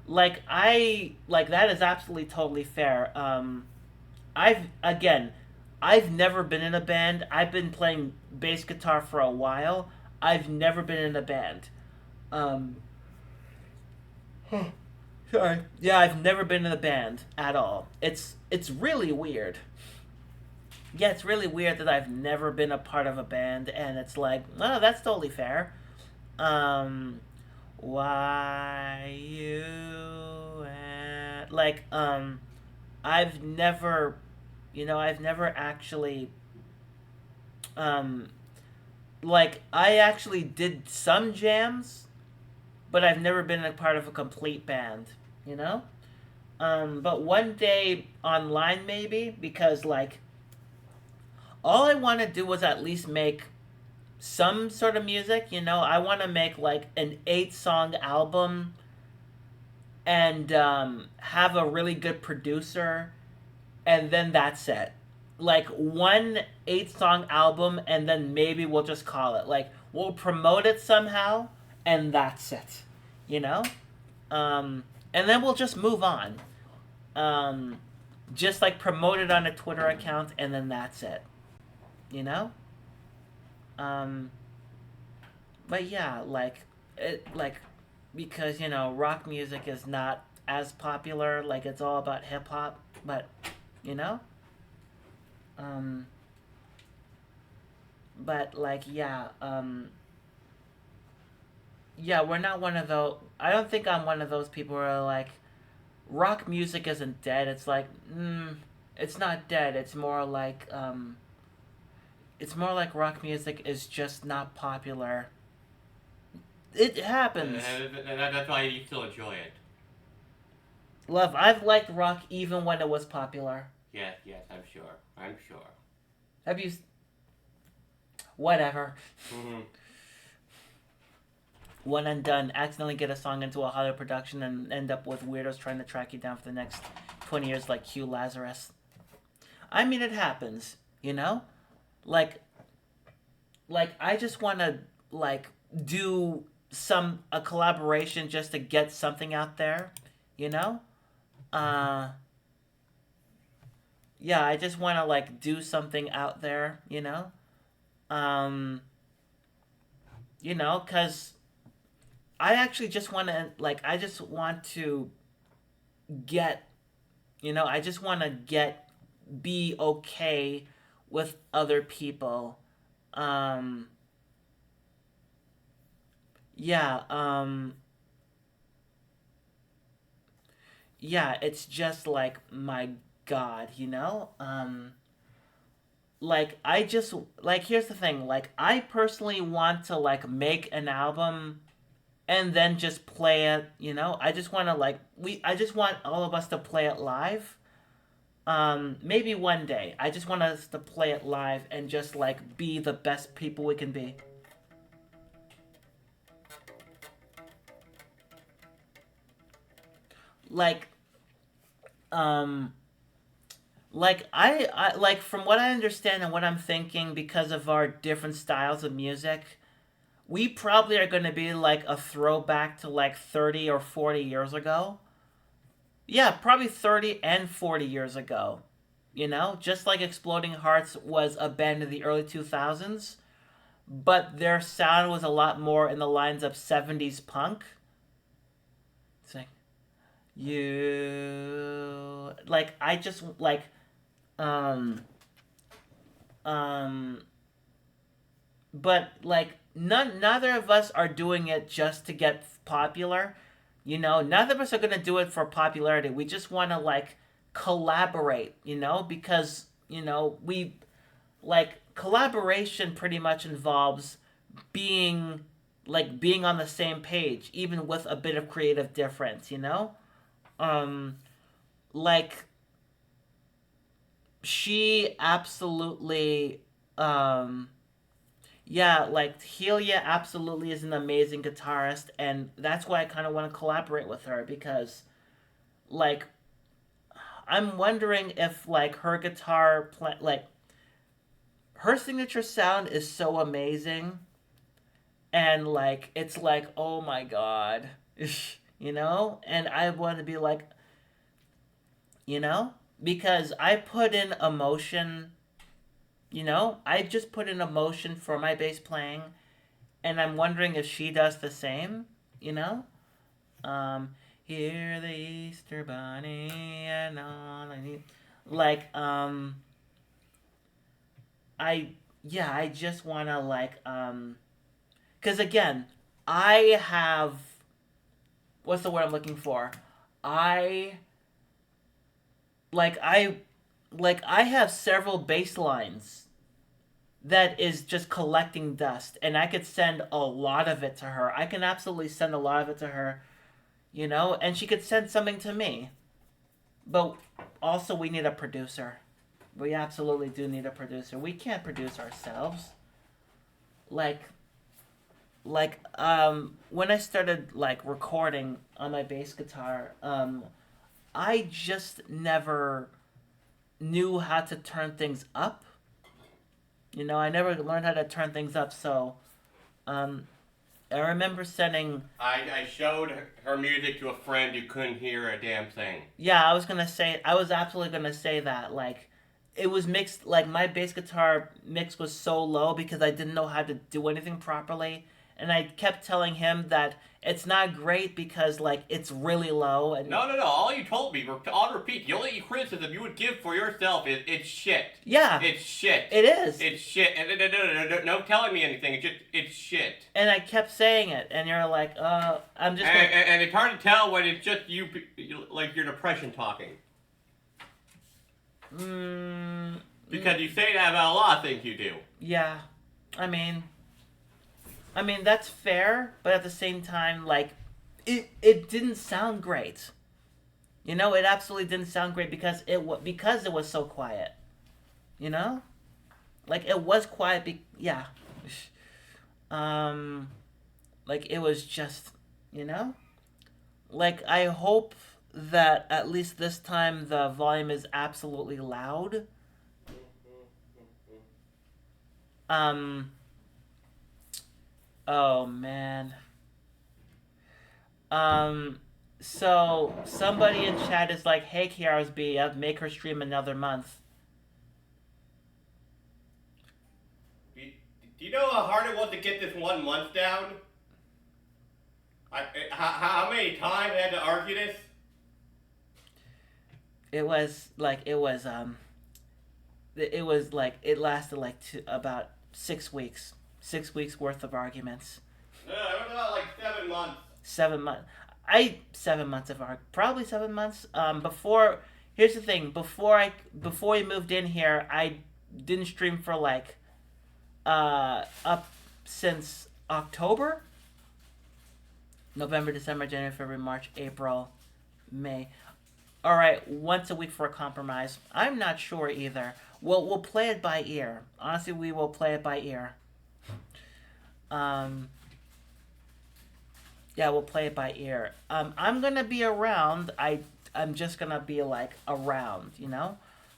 like that is absolutely totally fair. I've again, I've never been in a band. I've been playing bass guitar for a while. I've never been in a band. Um, Sorry. Yeah, I've never been in a band at all. It's really weird. Yeah, it's really weird that I've never been a part of a band, and it's like, oh, that's totally fair. Um, why you like I've never, I've never actually um like I actually did some jams, but I've never been a part of a complete band, you know? But one day online maybe, because like all I want to do was at least make some sort of music, you know? I want to make like an 8 song album and have a really good producer, and then that's it. Like one 8 song album, and then maybe we'll just call it. Like we'll promote it somehow, and that's it. You know, um, and then we'll just move on. Um, just like promote it on a Twitter account, and then that's it. You know. Um, but yeah, like like because rock music is not as popular. Like it's all about hip hop, but you know. Um, but like yeah, we're not one of those. I don't think I'm one of those people who are like, rock music isn't dead. It's like, it's not dead. It's more like rock music is just not popular. It happens. That's why you still enjoy it. Love, I've liked rock even when it was popular. Yes, yes, I'm sure. I'm sure. Have you? Whatever. Mm-hmm. One and done. Accidentally get a song into a Hollywood production and end up with weirdos trying to track you down for the next 20 years, like Hugh Lazarus. I mean, it happens. You know, like I just want to like do a collaboration just to get something out there. You know. Uh. Yeah, I just want to like do something out there. Um. Cause I actually just want to like I just want to get I just want to get be okay with other people. Um yeah, yeah, it's just like my god, like I just like here's the thing, like I personally want to like make an album and then just play it, I just want to like I just want all of us to play it live. Maybe one day. I just want us to play it live and just like be the best people we can be. Like um I like from what I understand and what I'm thinking, because of our different styles of music, we probably are going to be like a throwback to like 30 or 40 years ago. Yeah, probably 30 and 40 years ago. Just like Exploding Hearts was a band in the early 2000s, but their sound was a lot more in the lines of 70s punk. It's like, you. Like, I just, like, um, um, but, like, neither of us are doing it just to get popular. Neither of us are going to do it for popularity. We just want to, like, collaborate, because, we like collaboration pretty much involves being being on the same page, even with a bit of creative difference, um like she absolutely yeah, like Helia absolutely is an amazing guitarist, and that's why I kind of want to collaborate with her, because like I'm wondering if like her guitar like her signature sound is so amazing, and like it's like, oh my god, and I want to be like, because I put in emotion, I just put in emotion for my bass playing, and I'm wondering if she does the same, you know um hear the Easter bunny and all I need, like I yeah, I just want to like because again, I have, what's the word I'm looking for? I like I I have several bass lines, that is just collecting dust, and I could send a lot of it to her. I can absolutely send a lot of it to her, and she could send something to me. But also, we need a producer. We absolutely do need a producer. We can't produce ourselves. Like, when I started like recording on my bass guitar, I just never knew how to turn things up. I never learned how to turn things up. So, um, I remember sending. I showed her music to a friend who couldn't hear a damn thing. Yeah, I was absolutely gonna say that. Like, it was mixed. Like, my bass guitar mix was so low because I didn't know how to do anything properly, and I kept telling him that it's not great because like it's really low. And No. All you told me, on repeat, the only criticism you would give for yourself is it's shit. Yeah, It's shit. it is. It's shit. And no telling me anything. It's shit. And I kept saying it, and you're like, I'm just. And it's hard to tell when it's just you, like your depression talking. Because you say that about a lot of things you do. Yeah, I mean, that's fair, but at the same time, like, it didn't sound great. It absolutely didn't sound great because it was so quiet. Like it was quiet. Yeah, like it was just, like I hope that at least this time the volume is absolutely loud. Um. Oh man. So somebody in chat is like, "Hey, KRSB, I'd make her stream another month." Do you know how hard it was to get this 1 month down? How many times I had to argue this? It was like it lasted like about 6 weeks. 6 weeks worth of arguments. I don't know, like 7 months. 7 months. 7 months of probably 7 months. Here's the thing. Before we moved in here, I didn't stream for like up since October. November, December, January, February, March, April, May. All right, once a week for a compromise. I'm not sure either. We'll play it by ear. Honestly, we will play it by ear. Yeah, we'll play it by ear. I'm gonna be around. I'm just gonna be like around.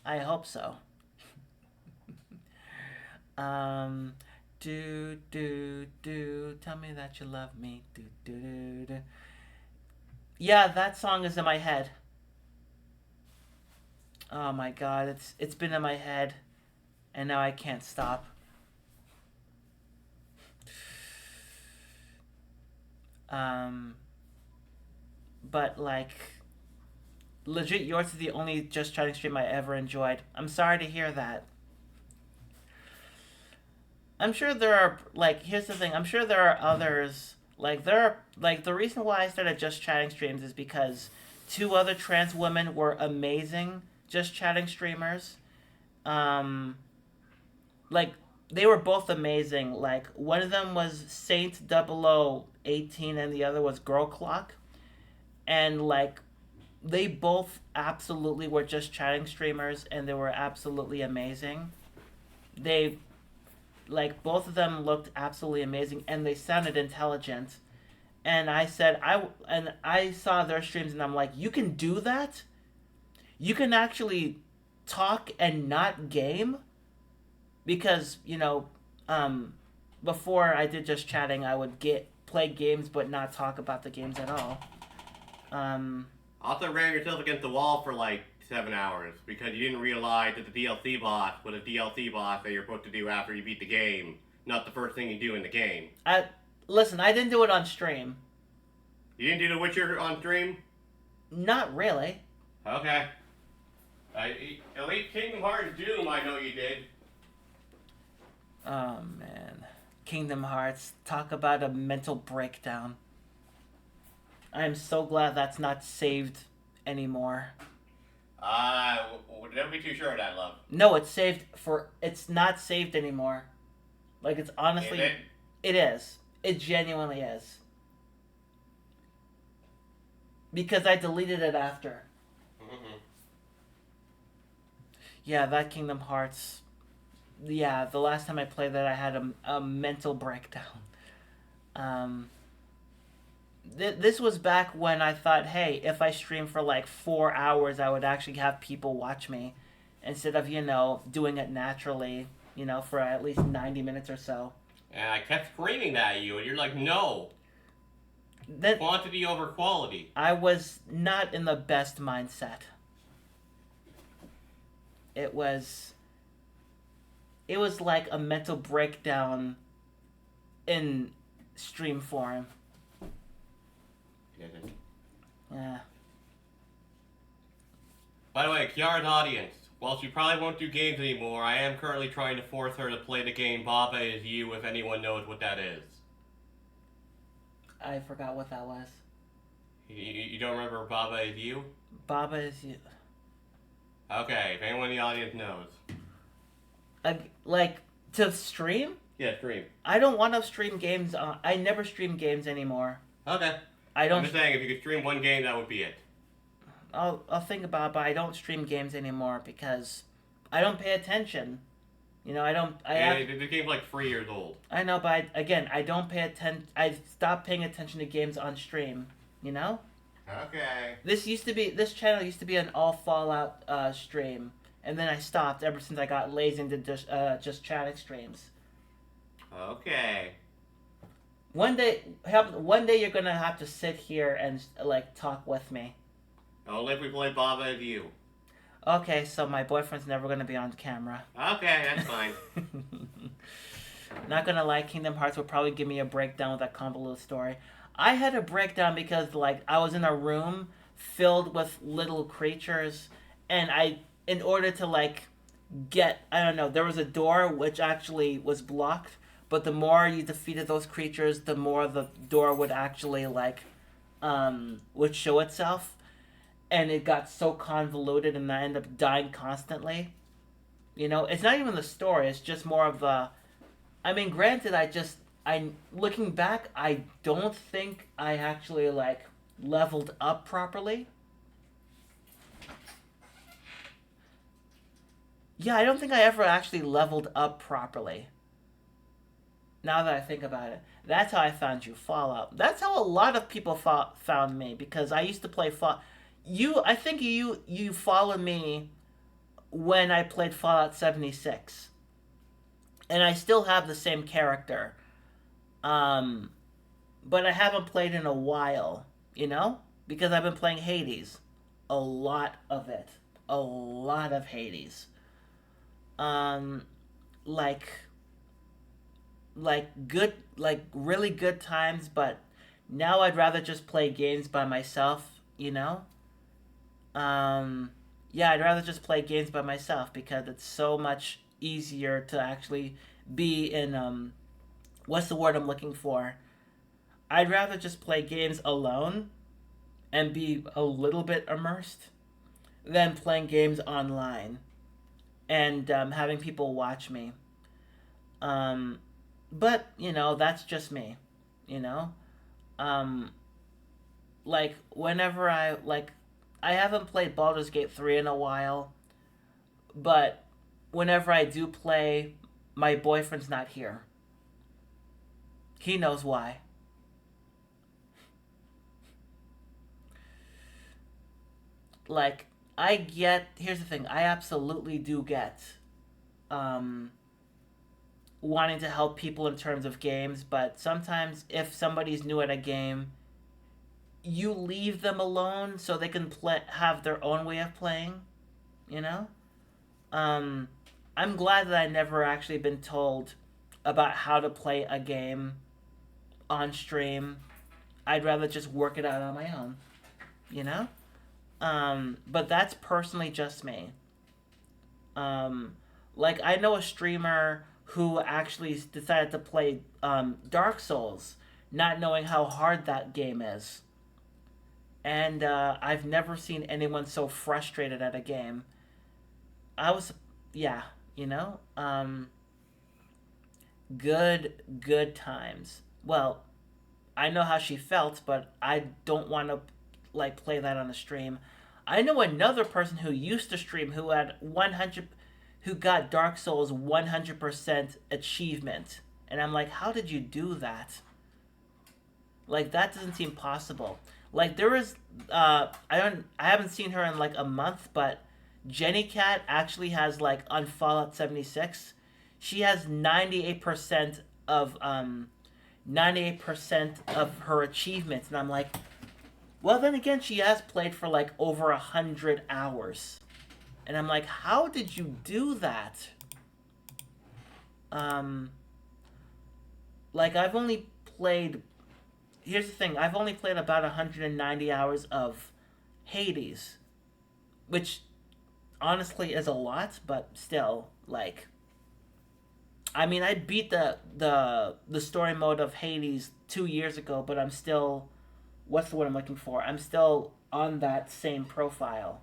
I hope so. Do do do. Tell me that you love me. Do do do do. Yeah, that song is in my head. Oh my god, it's been in my head, and now I can't stop. But like, legit, yours is the only Just Chatting stream I ever enjoyed. I'm sorry to hear that. I'm sure there are like. Here's the thing. I'm sure there are others. Like the reason why I started Just Chatting streams is because 2 other trans women were amazing Just Chatting streamers. Like they were both amazing. Like one of them was Saint 0018 and the other was Girl Clock, and like they both absolutely were Just Chatting streamers, and they were absolutely amazing. They like both of them looked absolutely amazing, and they sounded intelligent. And I saw their streams, and I'm like, you can do that? You can actually talk and not game? Because before I did Just Chatting, I would play games but not talk about the games at all. Also ran yourself against the wall for like 7 hours because you didn't realize that the DLC boss was a DLC boss that you're supposed to do after you beat the game, not the first thing you do in the game. Listen, I didn't do it on stream. You didn't do The Witcher on stream? Not really. Okay. At least Kingdom Hearts Doom, I know you did. Oh man, Kingdom Hearts, talk about a mental breakdown. I am so glad that's not saved anymore. Did we be too sure of that, love. No, it's not saved anymore. Like, it's honestly... Is it? It is. It genuinely is. Because I deleted it after. Mm-hmm. Yeah, that Kingdom Hearts... Yeah, the last time I played that, I had a mental breakdown. This was back when I thought, hey, if I stream for like 4 hours, I would actually have people watch me. Instead of, doing it naturally, for at least 90 minutes or so. And I kept screaming that at you, and you're like, no. Quantity over quality. I was not in the best mindset. It was like a mental breakdown in stream form. Yeah. By the way, Kiara's audience, while she probably won't do games anymore, I am currently trying to force her to play the game Baba Is You, if anyone knows what that is. I forgot what that was. You don't remember Baba Is You? Baba Is You. Okay, if anyone in the audience knows. Like, to stream? Yeah, stream. I don't want to stream games. I never stream games anymore. Okay. I'm just saying, if you could stream one game, that would be it. I'll think about it, but I don't stream games anymore because I don't pay attention. The game's like 3 years old. I know, but I don't pay attention. I stopped paying attention to games on stream. Okay. This channel used to be an all Fallout stream, and then I stopped ever since I got lazy and did just chatting streams. Okay. One day you're gonna have to sit here and talk with me. Only if we play Baba Is You. Okay, so my boyfriend's never gonna be on camera. Okay, that's fine. Not gonna lie, Kingdom Hearts will probably give me a breakdown with that convoluted story. I had a breakdown because I was in a room filled with little creatures, and in order to there was a door which actually was blocked, but the more you defeated those creatures, the more the door would actually would show itself. And it got so convoluted, and I ended up dying constantly. It's not even the story. It's just more of the... I mean, granted, looking back, I don't think I actually, leveled up properly. Yeah, I don't think I ever actually leveled up properly. Now that I think about it. That's how I found you, Fallout. That's how a lot of people found me, because I used to play Fallout... I think you followed me when I played Fallout 76. And I still have the same character. But I haven't played in a while, because I've been playing Hades. A lot of it. A lot of Hades. Really good times, but now I'd rather just play games by myself, I'd rather just play games by myself because it's so much easier to actually be in, what's the word I'm looking for? I'd rather just play games alone and be a little bit immersed than playing games online and having people watch me. But, that's just me, whenever I haven't played Baldur's Gate 3 in a while, but whenever I do play, my boyfriend's not here. He knows why. Here's the thing, I absolutely do get wanting to help people in terms of games, but sometimes if somebody's new at a game, you leave them alone so they can have their own way of playing, I'm glad that I never actually been told about how to play a game on stream. I'd rather just work it out on my own, but that's personally just me. I know a streamer who actually decided to play Dark Souls, not knowing how hard that game is. And I've never seen anyone so frustrated at a game. I was, yeah, good times. Well, I know how she felt, but I don't want to like play that on the stream. I know another person who used to stream who had 100, who got Dark Souls 100% achievement, and I'm like, how did you do that? Like that doesn't seem possible. Like there is, I haven't seen her in like a month, but Jenny Cat actually has like on Fallout 76, she has 98% of 98% of her achievements, and I'm like, well, then again, she has played for like over 100 hours, and I'm like, how did you do that? Um, like I've only played. Here's the thing: I've only played about 190 hours of Hades, which honestly is a lot, but still, like, I mean, I beat the story mode of Hades 2 years ago, but I'm still, what's the word I'm looking for? I'm still on that same profile.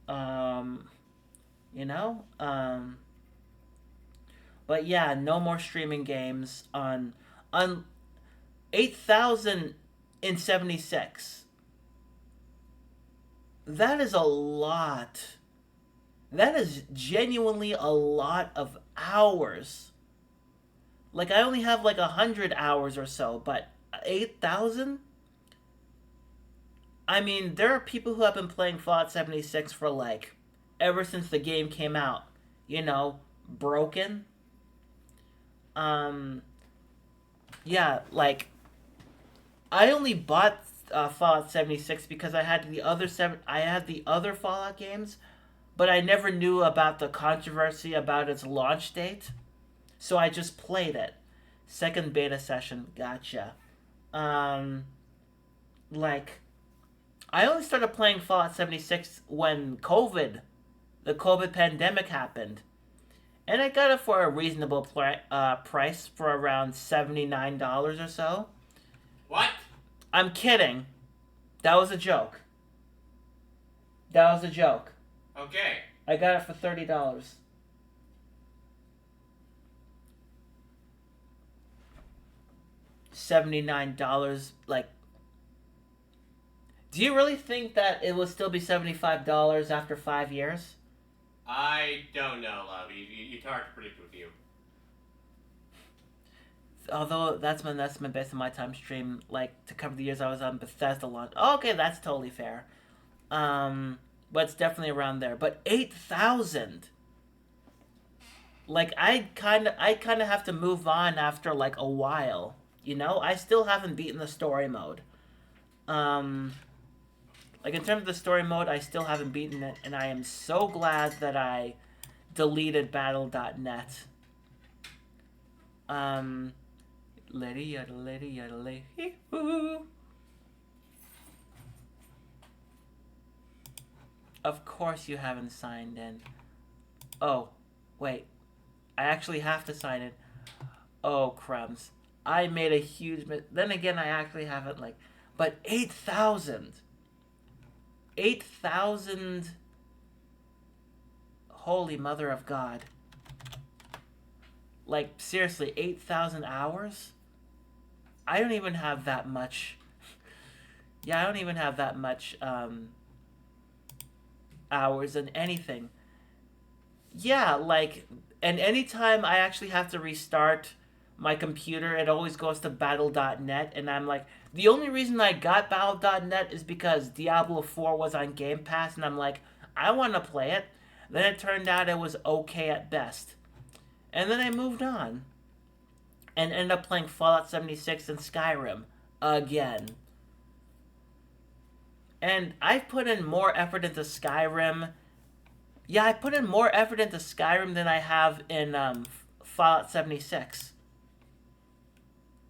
Um, you know, but yeah, no more streaming games on 8,076. That is a lot. That is genuinely a lot of hours. Like I only have like 100 hours or so, but 8,000. I mean, there are people who have been playing Fallout 76 for like ever since the game came out. Broken. Um, yeah, like I only bought Fallout 76 because I had the other Fallout games, but I never knew about the controversy about its launch date, so I just played it. Second beta session, gotcha. Um, like I only started playing Fallout 76 when the COVID pandemic happened, and I got it for a reasonable price for around $79 or so. What? I'm kidding. That was a joke. That was a joke. Okay. I got it for $30. $79. Like, do you really think that it will still be $75 after 5 years? I don't know, love. It's hard to predict with you. Although that's been based on my time stream, like to cover the years I was on Bethesda launch. Oh, okay, that's totally fair. But it's definitely around there. But 8,000. Like I kind of have to move on after like a while. I still haven't beaten the story mode. Um, like in terms of the story mode, I still haven't beaten it, and I am so glad that I deleted Battle.net. Um, Lady yada lady yada lady hoo. Of course you haven't signed in. Oh, wait. I actually have to sign in. Oh, crumbs. I made a huge then again I actually haven't but 8,000. 8,000. Holy mother of God. Like seriously, 8,000 hours? I don't even have that much. Yeah, I don't even have that much hours in anything. Yeah, and anytime I actually have to restart my computer, it always goes to battle.net, and I'm like, the only reason I got battle.net is because Diablo 4 was on Game Pass, and I'm like, I want to play it. Then it turned out it was okay at best. And then I moved on and ended up playing Fallout 76 and Skyrim again. And I've put in more effort into Skyrim. Yeah, I put in more effort into Skyrim than I have in Fallout 76.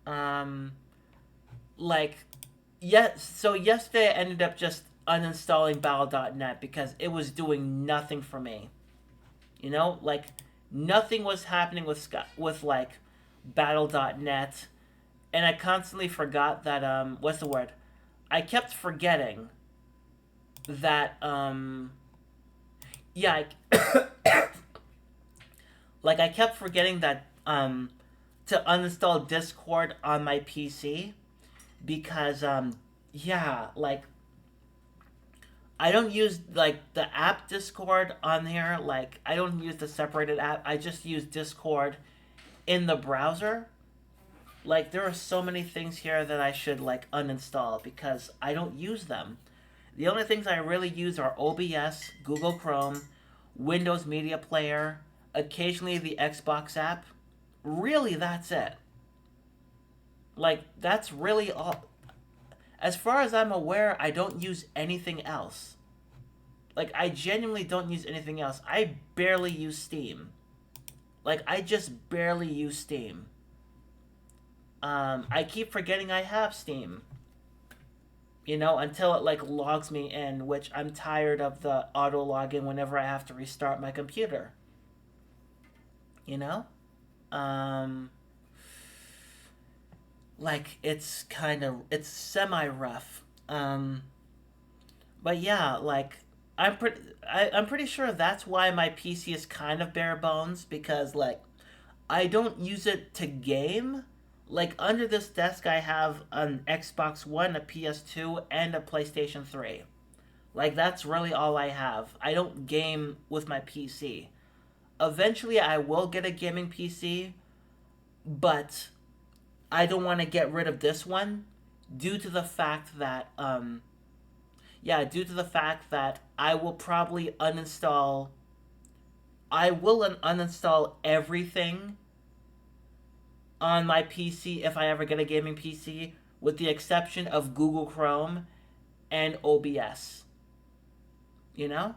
Um, like, yes. So yesterday I ended up just uninstalling Battle.net because it was doing nothing for me. Like nothing was happening with like Battle.net, and I constantly forgot that what's the word? I kept forgetting that yeah, like I kept forgetting that to uninstall Discord on my PC because yeah, like I don't use like the app Discord on here. Like I don't use the separated app. I just use Discord in the browser. Like there are so many things here that I should like uninstall because I don't use them. The only things I really use are OBS, Google Chrome, Windows Media Player, occasionally the Xbox app. Really, that's it. Like that's really all. As far as I'm aware, I don't use anything else. Like I genuinely don't use anything else. I barely use Steam. Like I just barely use Steam. I keep forgetting I have Steam. You know, until it like logs me in, which I'm tired of the auto login whenever I have to restart my computer. You know? Um like it's semi rough. But yeah, like I'm pretty sure that's why my PC is kind of bare bones because like I don't use it to game. Like under this desk I have an Xbox One, a PS2, and a PlayStation 3. Like that's really all I have. I don't game with my PC. Eventually I will get a gaming PC, but I don't want to get rid of this one due to the fact that due to the fact that I will uninstall everything on my PC if I ever get a gaming PC, with the exception of Google Chrome and OBS. You know?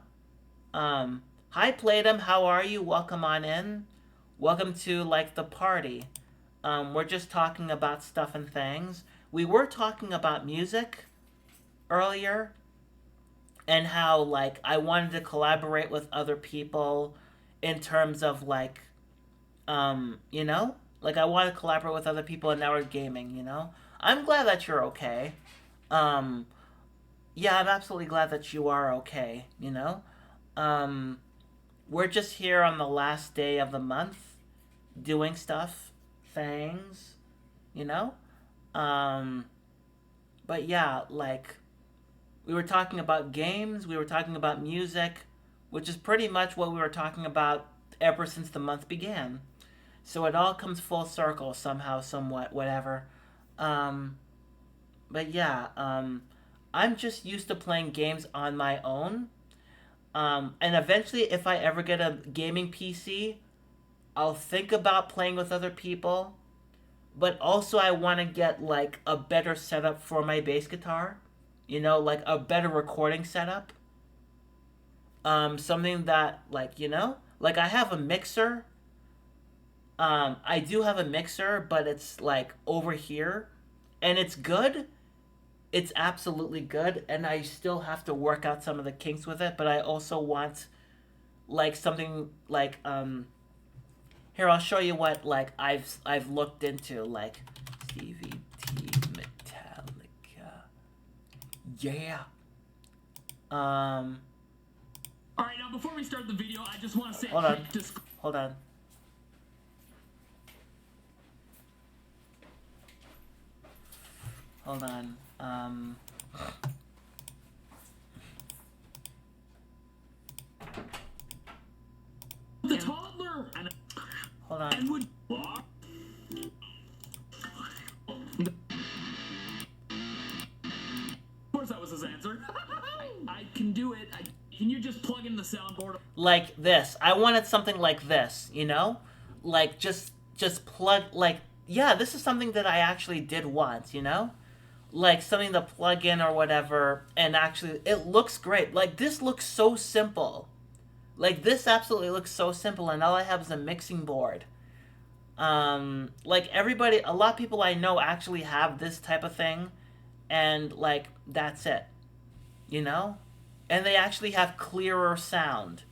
Hi Playdom, how are you? Welcome on in. Welcome to like the party. We're just talking about stuff and things. We were talking about music earlier and how like I wanted to collaborate with other people in terms of like you know, like I want to collaborate with other people and now we're gaming, you know. I'm glad that you're okay. Um yeah, I'm absolutely glad that you are okay, you know. Um we're just here on the last day of the month doing stuff, things, you know. Um but yeah, like we were talking about games, we were talking about music, which is pretty much what we were talking about ever since the month began. So it all comes full circle somehow, somewhat, whatever. Um, but yeah, I'm just used to playing games on my own. And eventually, if I ever get a gaming PC, I'll think about playing with other people. But also, I want to get like a better setup for my bass guitar. You know, like a better recording setup. Something that, like, you know, like I have a mixer. I do have a mixer, but it's like over here, and it's good. It's absolutely good, and I still have to work out some of the kinks with it. But I also want like something like here. I'll show you what like I've looked into like CVT Metallica. Yeah. Um. All right, now before we start the video, I just want to say. Hold on. Hold on. Hold on. The toddler and Hold on. would. Of course, that was his answer. I can do it. Can you just plug in the soundboard? Like this. I wanted something like this, you know? Like just plug like yeah, this is something that I actually did once, you know? Like something to plug in or whatever, and actually it looks great. Like this looks so simple. Like this absolutely looks so simple, and all I have is a mixing board. Like everybody, a lot of people I know actually have this type of thing, and like that's it, you know, and they actually have clearer sound.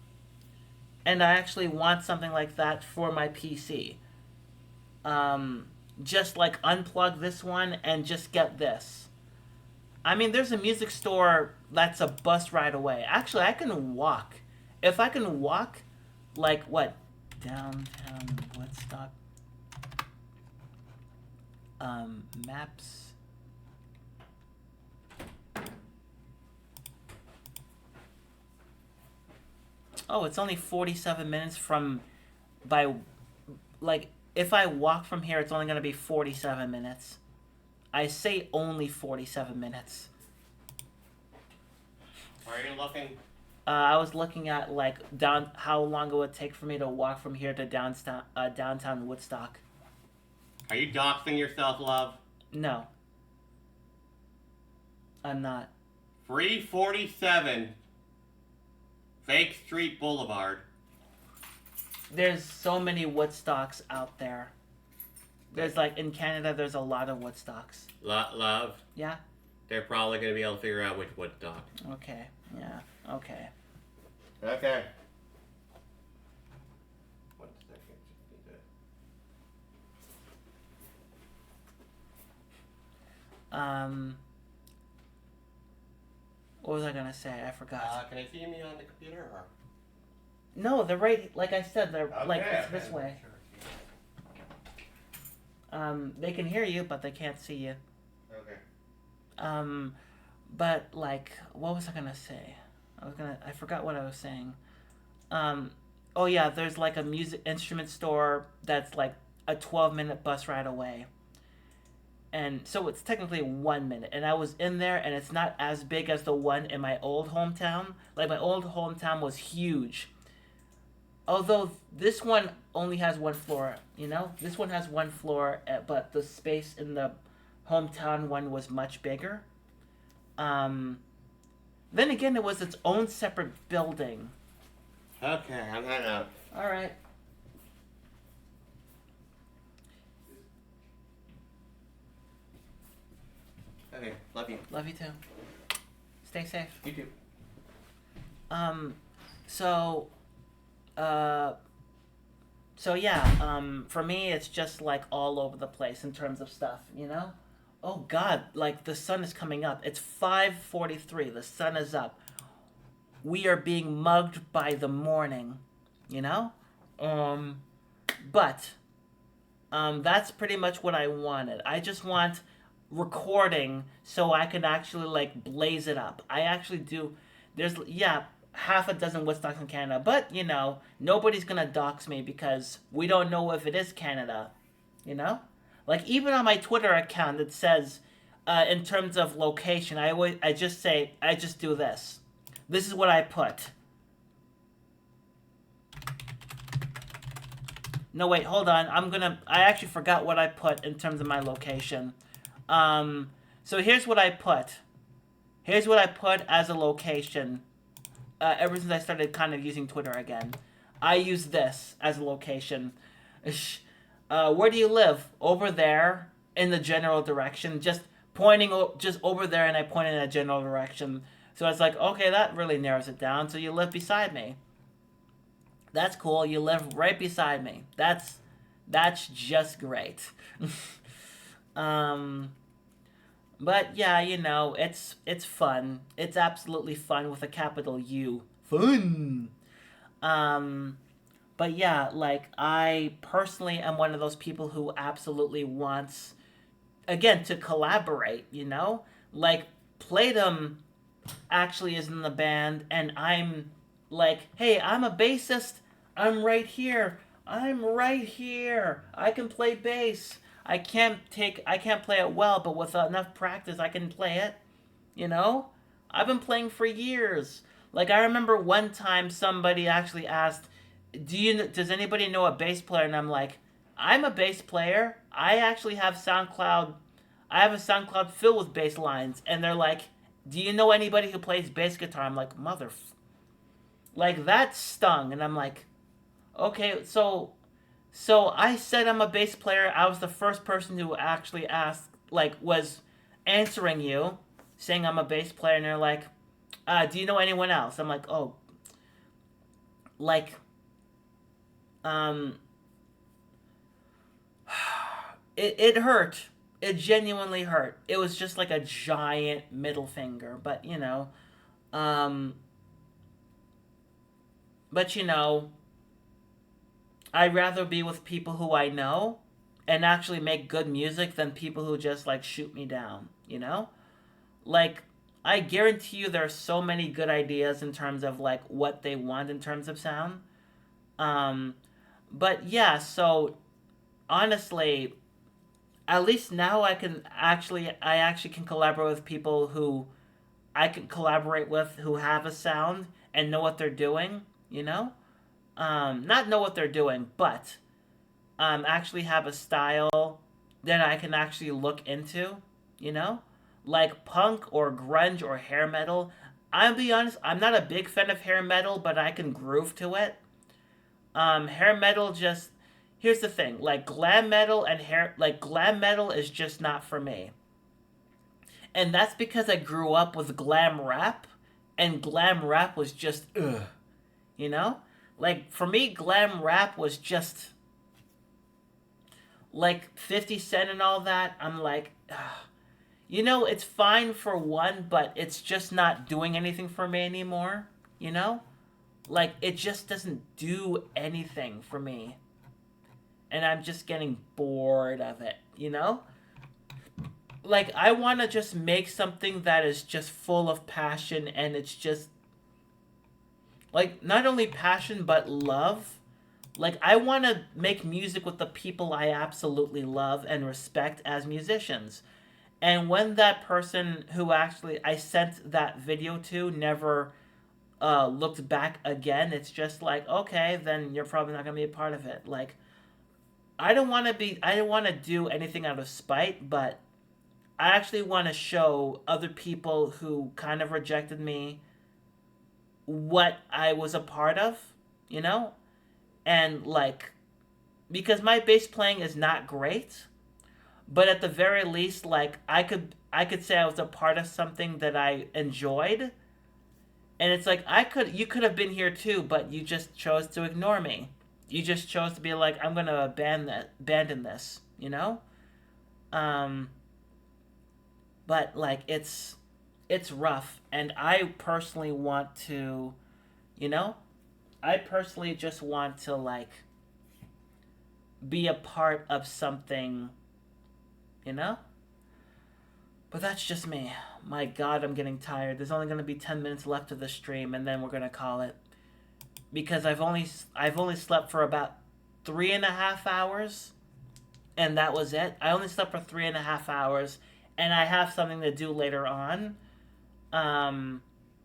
And I actually want something like that for my PC. Just like unplug this one and just get this. I mean, there's a music store that's a bus ride away. Actually, I can walk if I can walk, like what, downtown Woodstock, maps. Oh, it's only 47 minutes from, by, like, if I walk from here, it's only gonna be 47 minutes. I say only 47 minutes. Are you looking? I was looking at like down how long it would take for me to walk from here to downtown Woodstock. Are you doxing yourself, love? No, I'm not. 347 Fake Street Boulevard. There's so many Woodstocks out there. There's like in Canada, there's a lot of Woodstocks. Love, Yeah. they're probably going to be able to figure out which Woodstock. Okay. Yeah. Okay. Okay. 1 second. Just need to... What was I gonna say? I forgot. Can I see me on the computer? Or? No, they're right. Like I said, they're like Okay, it's this okay. way. They can hear you, but they can't see you. Okay. But like, what was I gonna say? I forgot what I was saying. Oh yeah, there's like a music instrument store that's like a 12-minute bus ride away. And so it's technically 1 minute. And I was in there, and it's not as big as the one in my old hometown. Like my old hometown was huge. Although this one only has one floor, you know? This one has one floor, but the space in the hometown one was much bigger. Then again, it was its own separate building. Okay, I'm heading out. All right. Okay, love you. Love you too. Stay safe. You too. So, so yeah, for me, it's just like all over the place in terms of stuff, you know? Oh God, like the sun is coming up. It's 5:43. The sun is up. We are being mugged by the morning, you know? But, that's pretty much what I wanted. I just want recording so I can actually like blaze it up. I actually do. There's, yeah, half a dozen Woodstocks in Canada, but you know, nobody's gonna dox me because we don't know if it is Canada, you know? Like even on my Twitter account, it says, in terms of location, I just do this. This is what I put. No, wait, hold on. I actually forgot what I put in terms of my location. So here's what I put. Here's what I put as a location. Ever since I started kind of using Twitter again. I use this as a location. Where do you live? Over there, in the general direction. Just just over there, and I point in a general direction. So it's like, okay, that really narrows it down. So you live beside me. That's cool. You live right beside me. That's just great. But yeah, you know, it's fun. It's absolutely fun with a capital U. Fun. But yeah, like I personally am one of those people who absolutely wants, again, to collaborate, you know? Like Playdom actually is in the band, and I'm like, hey, I'm a bassist. I'm right here. I can play bass. I can't play it well, but with enough practice, I can play it. You know? I've been playing for years. Like, I remember one time somebody actually asked, does anybody know a bass player? And I'm like, I'm a bass player. I actually have SoundCloud. I have a SoundCloud filled with bass lines. And they're like, do you know anybody who plays bass guitar? I'm like, like, that stung. And I'm like, okay, so I said I'm a bass player. I was the first person who actually asked, like, was answering you, saying I'm a bass player, and they're like, do you know anyone else? I'm like, oh, like, it hurt. It genuinely hurt. It was just like a giant middle finger, but, you know, But I'd rather be with people who I know and actually make good music than people who just like shoot me down, Like, I guarantee you there are so many good ideas in terms of like what they want in terms of sound. Um, but yeah, so honestly, at least now I actually can collaborate with people who I can collaborate with who have a sound and know what they're doing, Not know what they're doing, but actually have a style that I can actually look into, you know? Like punk or grunge or hair metal. I'll be honest, I'm not a big fan of hair metal, but I can groove to it. Hair metal just here's the thing, like glam metal is just not for me. And that's because I grew up with glam rap, and glam rap was just ugh, you know? Like for me glam rap was just like 50 Cent and all that. I'm like ugh. It's fine for one, but it's just not doing anything for me anymore, you know? Like it just doesn't do anything for me. And I'm just getting bored of it. Like I want to just make something that is just full of passion, and it's just like not only passion but love. Like I want to make music with the people I absolutely love and respect as musicians. And when that person who actually I sent that video to never looked back again, it's just like, okay, then you're probably not gonna be a part of it. Like I don't want to do anything out of spite, but I actually want to show other people who kind of rejected me what I was a part of, you know? And like because my bass playing is not great, but at the very least like I could say I was a part of something that I enjoyed. And it's like you could have been here too, but you just chose to ignore me. You just chose to be like, I'm gonna abandon this, Um, but like it's rough, and I personally want to, you know, I personally just want to like be a part of something, you know. But that's just me. My God, I'm getting tired. There's only gonna be 10 minutes left of the stream, and then we're gonna call it because I've only slept for about 3.5 hours, and that was it. I only slept for 3.5 hours, and I have something to do later on.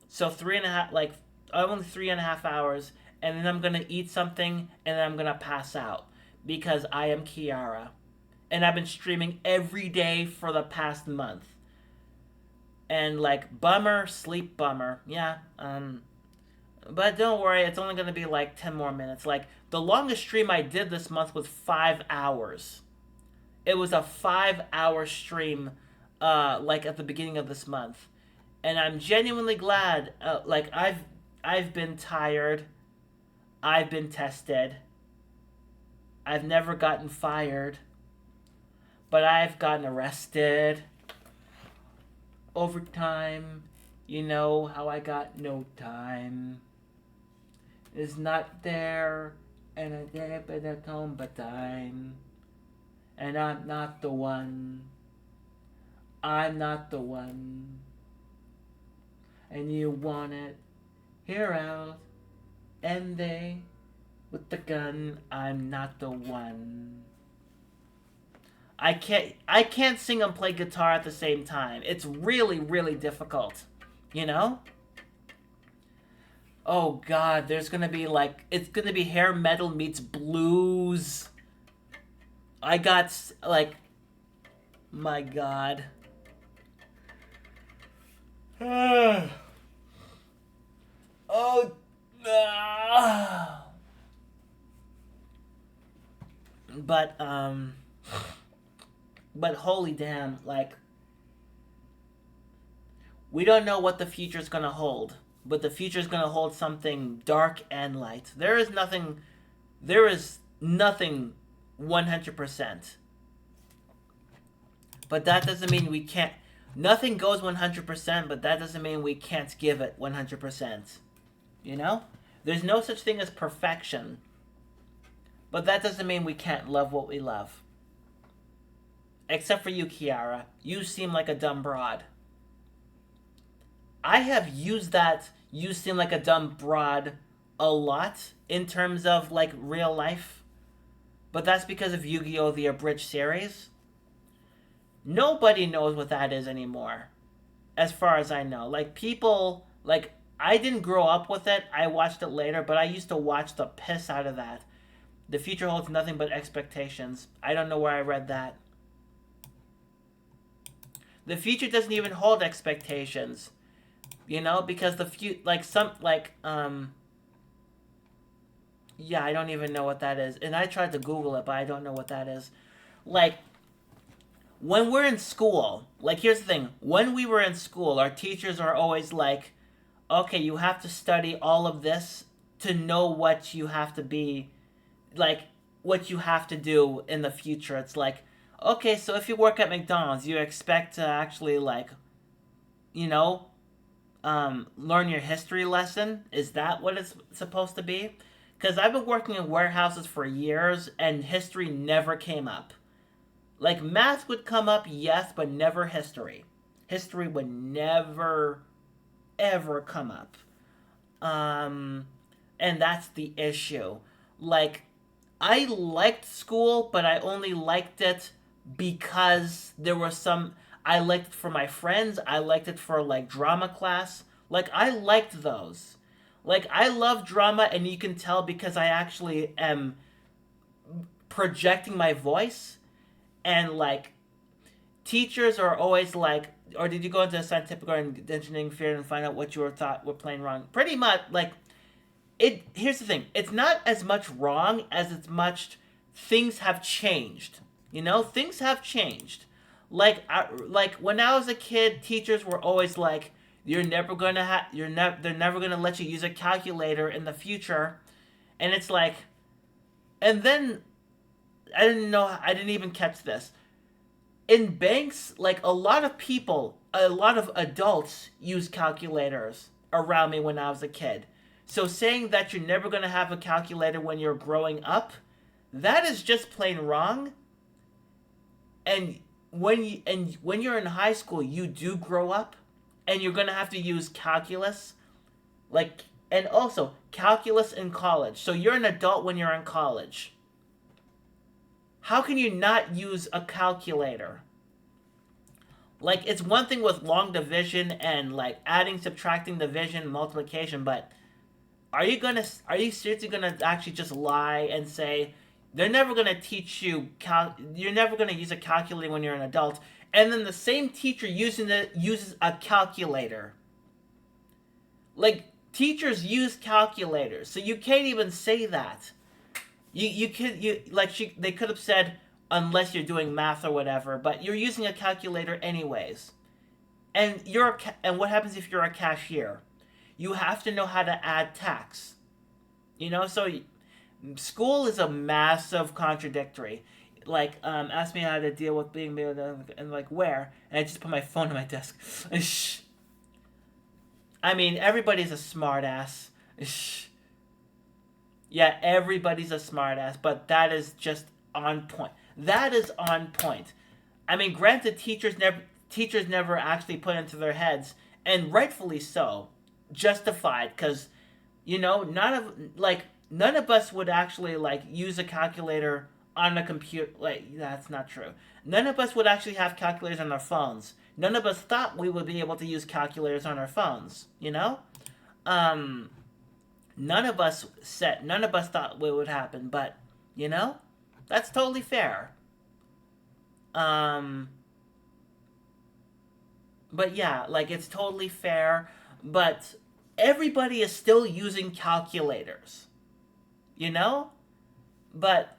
So three and a half, like only 3.5 hours, and then I'm gonna eat something, and then I'm gonna pass out because I am Kiara, and I've been streaming every day for the past month. And like bummer, sleep bummer, yeah. But don't worry, it's only gonna be like 10 more minutes. Like the longest stream I did this month was 5 hours. It was a 5 hour stream, like at the beginning of this month, and I'm genuinely glad. Like I've been tired, I've been tested. I've never gotten fired, but I've gotten arrested. Overtime, you know how I got no time. Is not there, and I did but at home but time. And I'm not the one. I'm not the one. And you want it. Here out. And they with the gun. I'm not the one. I can't sing and play guitar at the same time. It's really, really difficult. You know? Oh God, there's gonna be like it's gonna be hair metal meets blues. I got like my God. Oh. But but holy damn, like we don't know what the future's gonna hold, but the future's gonna hold something dark and light. There is nothing 100%. But that doesn't mean we can't. Nothing goes 100%, but that doesn't mean we can't give it 100%. You know? There's no such thing as perfection. But that doesn't mean we can't love what we love. Except for you, Kiara. You seem like a dumb broad. I have used that "you seem like a dumb broad" a lot in terms of like real life. But that's because of Yu-Gi-Oh! The Abridged series. Nobody knows what that is anymore. As far as I know. Like people, like I didn't grow up with it. I watched it later, but I used to watch the piss out of that. The future holds nothing but expectations. I don't know where I read that. The future doesn't even hold expectations. You know, because the yeah, I don't even know what that is. And I tried to Google it, but I don't know what that is. Like, when we're in school, like, here's the thing. When we were in school, our teachers are always like, okay, you have to study all of this to know what you have to be, like, what you have to do in the future. It's like, okay, so if you work at McDonald's, you expect to actually, like, you know, learn your history lesson? Is that what it's supposed to be? Because I've been working in warehouses for years, and history never came up. Like, math would come up, yes, but never history. History would never, ever come up. And that's the issue. Like, I liked school, but I only liked it because there were some... I liked it for my friends. I liked it for, like, drama class. Like, I liked those. Like, I love drama, and you can tell because I actually am projecting my voice. And, like, teachers are always like, or did you go into a scientific or engineering field and find out what you were thought were playing wrong? Pretty much, like, here's the thing. It's not as much wrong as it's much things have changed. You know, things have changed. Like when I was a kid, teachers were always like, they're never gonna let you use a calculator in the future. And it's like, and then I didn't even catch this. In banks, like a lot of adults use calculators around me when I was a kid. So saying that you're never going to have a calculator when you're growing up, that is just plain wrong. And when you're in high school, you do grow up, and you're going to have to use calculus, like, and also calculus in college. So you're an adult when you're in college. How can you not use a calculator? Like, it's one thing with long division and, like, adding, subtracting, division, multiplication, but are you seriously gonna actually just lie and say they're never gonna teach you you're never gonna use a calculator when you're an adult, and then the same teacher uses a calculator? Like, teachers use calculators, so you can't even say that. They could have said, unless you're doing math or whatever, but you're using a calculator anyways. And and what happens if you're a cashier? You have to know how to add tax. You know, so school is a massive contradictory. Like, ask me how to deal with being able to, and like, where? And I just put my phone on my desk. I mean, everybody's a smartass. Yeah, everybody's a smartass, but that is just on point. That is on point. I mean, granted, teachers never actually put into their heads, and rightfully so, justified, because, you know, none of us would actually, like, use a calculator on a computer. Like, that's not true. None of us would actually have calculators on our phones. None of us thought we would be able to use calculators on our phones, you know? None of us thought what would happen, but, you know, that's totally fair. But yeah, like, it's totally fair, but everybody is still using calculators, you know? But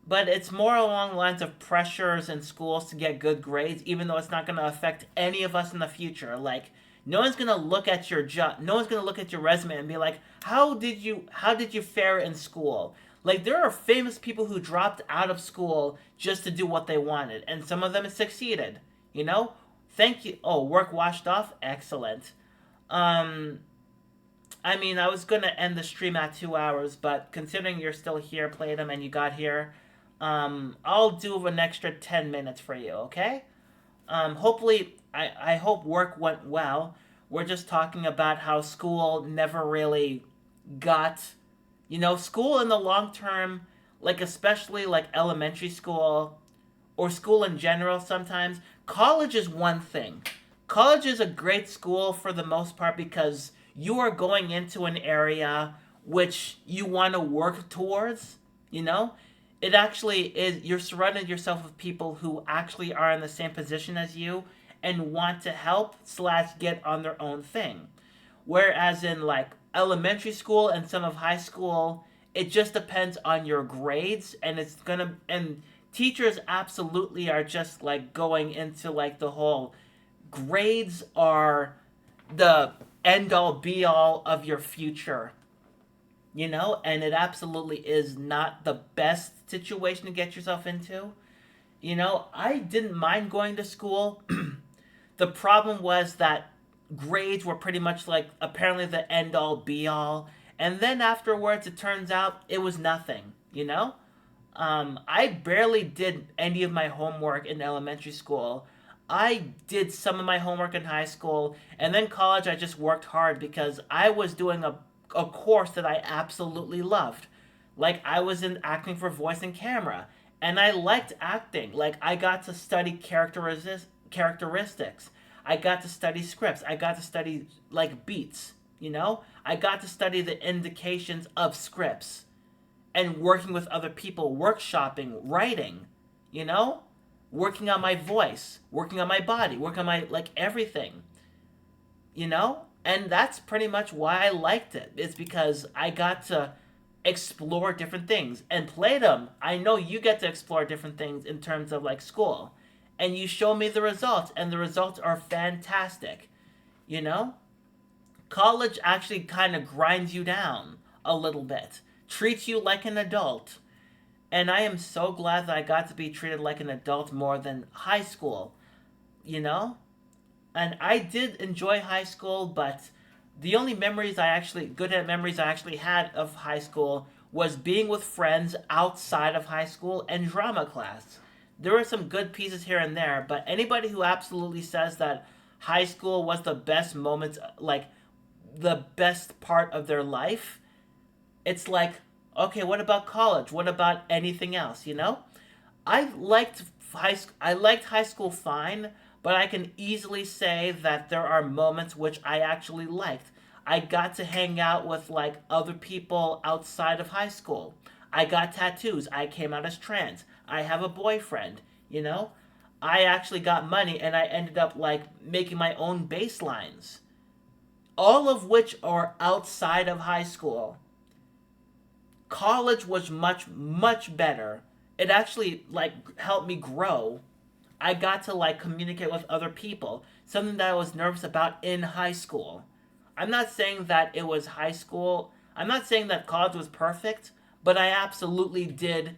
it's more along the lines of pressures in schools to get good grades, even though it's not going to affect any of us in the future. Like, no one's gonna look at your no one's gonna look at your resume and be like, how did you fare in school? Like, there are famous people who dropped out of school just to do what they wanted, and some of them succeeded. You know, thank you. Oh, work washed off, excellent. I mean, I was gonna end the stream at 2 hours, but considering you're still here, Playdom, and you got here, I'll do an extra 10 minutes for you. Okay? Hopefully, I hope work went well. We're just talking about how school never really got, school in the long term, like especially like elementary school or school in general sometimes. College is one thing. College is a great school for the most part because you are going into an area which you want to work towards, you know? It actually is, you're surrounding yourself with people who actually are in the same position as you and want to help slash get on their own thing. Whereas in like elementary school and some of high school, it just depends on your grades and and teachers absolutely are just like going into like the whole grades are the end all be all of your future, and it absolutely is not the best situation to get yourself into. I didn't mind going to school. The problem was that grades were pretty much like apparently the end all be all. And then afterwards, it turns out it was nothing, I barely did any of my homework in elementary school. I did some of my homework in high school, and then college, I just worked hard because I was doing a course that I absolutely loved. Like, I was in acting for voice and camera, and I liked acting. Like, I got to study characteristics. I got to study scripts. I got to study, like, beats, I got to study the indications of scripts and working with other people, workshopping, writing, you know? Working on my voice, working on my body, working on my, like, everything, And that's pretty much why I liked it. It's because I got to explore different things and play them. I know you get to explore different things in terms of, like, school. And you show me the results, and the results are fantastic, you know? College actually kind of grinds you down a little bit, treats you like an adult. And I am so glad that I got to be treated like an adult more than high school, you know? And I did enjoy high school, but the only memories I actually had of high school was being with friends outside of high school and drama class. There were some good pieces here and there, but anybody who absolutely says that high school was the best moments, like the best part of their life, it's like, okay, what about college? What about anything else, I liked high school fine, but I can easily say that there are moments which I actually liked. I got to hang out with like other people outside of high school. I got tattoos. I came out as trans. I have a boyfriend, I actually got money and I ended up like making my own bass lines. All of which are outside of high school. College was much, much better. It actually like helped me grow. I got to like communicate with other people, something that I was nervous about in high school. I'm not saying that it was high school. I'm not saying that college was perfect, but I absolutely did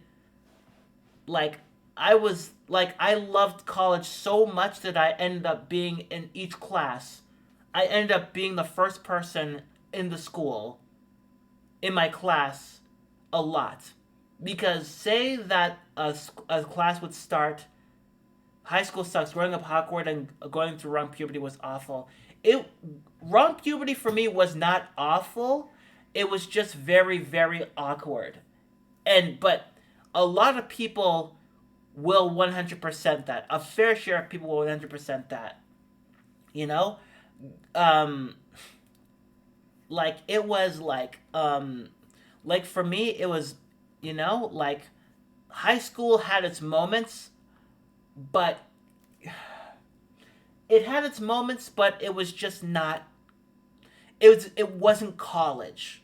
like I loved college so much that I ended up being in each class. I ended up being the first person in the school in my class a lot. Because say that a class would start, high school sucks, growing up awkward and going through wrong puberty was awful. Wrong puberty for me was not awful. It was just very, very awkward. But a lot of people will 100% that. A fair share of people will 100% that. You know? Like, it was like for me, it was, like, high school had its moments, but it had its moments, but it was just not, it wasn't college,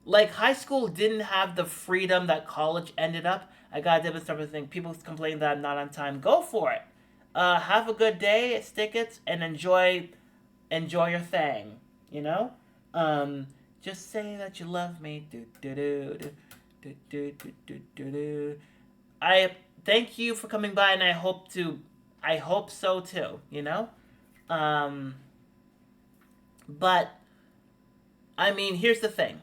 Like, high school didn't have the freedom that college ended up. I got a different type of thing. People complain that I'm not on time. Go for it. Have a good day, stick it, and enjoy your thing, Just say that you love me. Do do do do do do do do do. I thank you for coming by, and I hope so too. But I mean, here's the thing.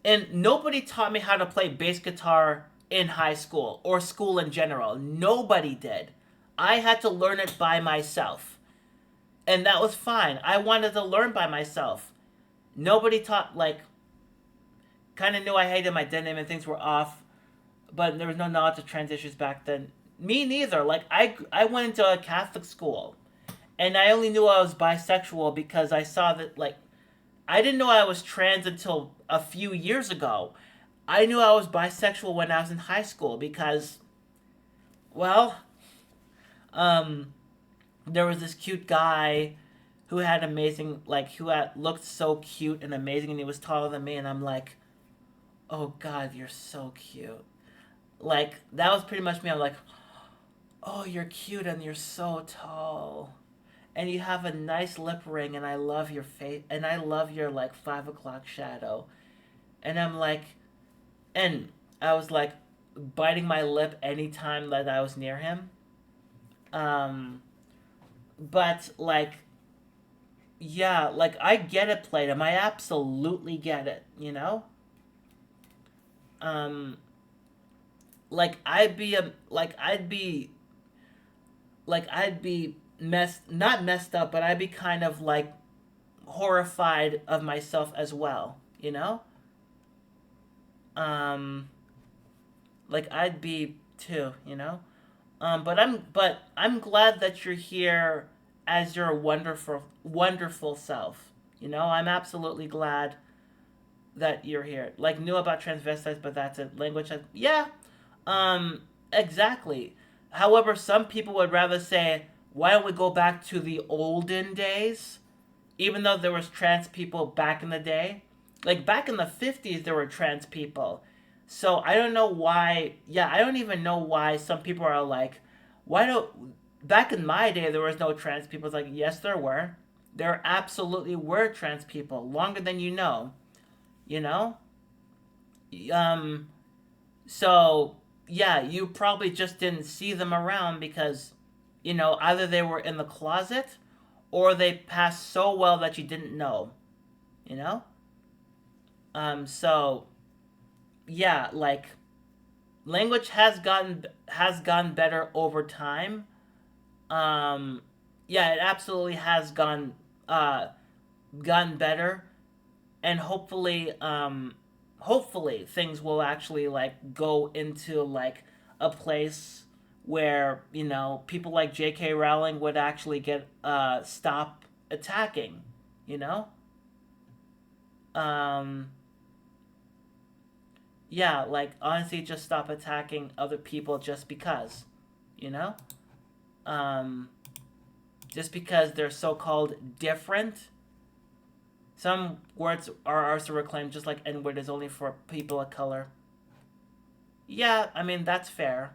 And nobody taught me how to play bass guitar in high school or school in general. Nobody did. I had to learn it by myself. And that was fine. I wanted to learn by myself. Nobody taught, like, kind of knew I hated my dead name and things were off, but there was no knowledge of trans issues back then. Me neither. Like, I went into a Catholic school, and I only knew I was bisexual because I saw that, like, I didn't know I was trans until a few years ago. I knew I was bisexual when I was in high school because, well, there was this cute guy who had amazing, like, who had looked so cute and amazing, and he was taller than me, and I'm like, oh God, you're so cute. Like, that was pretty much me. I'm like, oh, you're cute and you're so tall. And you have a nice lip ring, and I love your face, and I love your, like, 5 o'clock shadow. And I'm like, and I was, like, biting my lip anytime that I was near him. But, like, yeah, like, I get it, Playdom. I absolutely get it, you know? Like, I'd be not messed up, but I'd be kind of, like, horrified of myself as well, you know? Like, I'd be too, you know? But I'm glad that you're here as your wonderful self. You know, I'm absolutely glad that you're here. Like, knew about transvestites, but that's it. Language, yeah, exactly. However, some people would rather say, why don't we go back to the olden days? Even though there was trans people back in the day. Like, back in the 50s, there were trans people. So, I don't know why, yeah, I don't even know why some people are like, why don't, back in my day, there was no trans people. It's like, yes, there were. There absolutely were trans people, longer than you know. You know? So, yeah, you probably just didn't see them around because, you know, either they were in the closet or they passed so well that you didn't know. You know? So, yeah, like, language has gotten better over time. Yeah, it absolutely has gotten better, and hopefully things will actually, like, go into, like, a place where, you know, people like J.K. Rowling would actually get stop attacking, you know. um yeah, like, honestly, just stop attacking other people just because, you know. um just because they're so-called different. Some words are also reclaimed, just like N-word is only for people of color. Yeah, I mean, that's fair.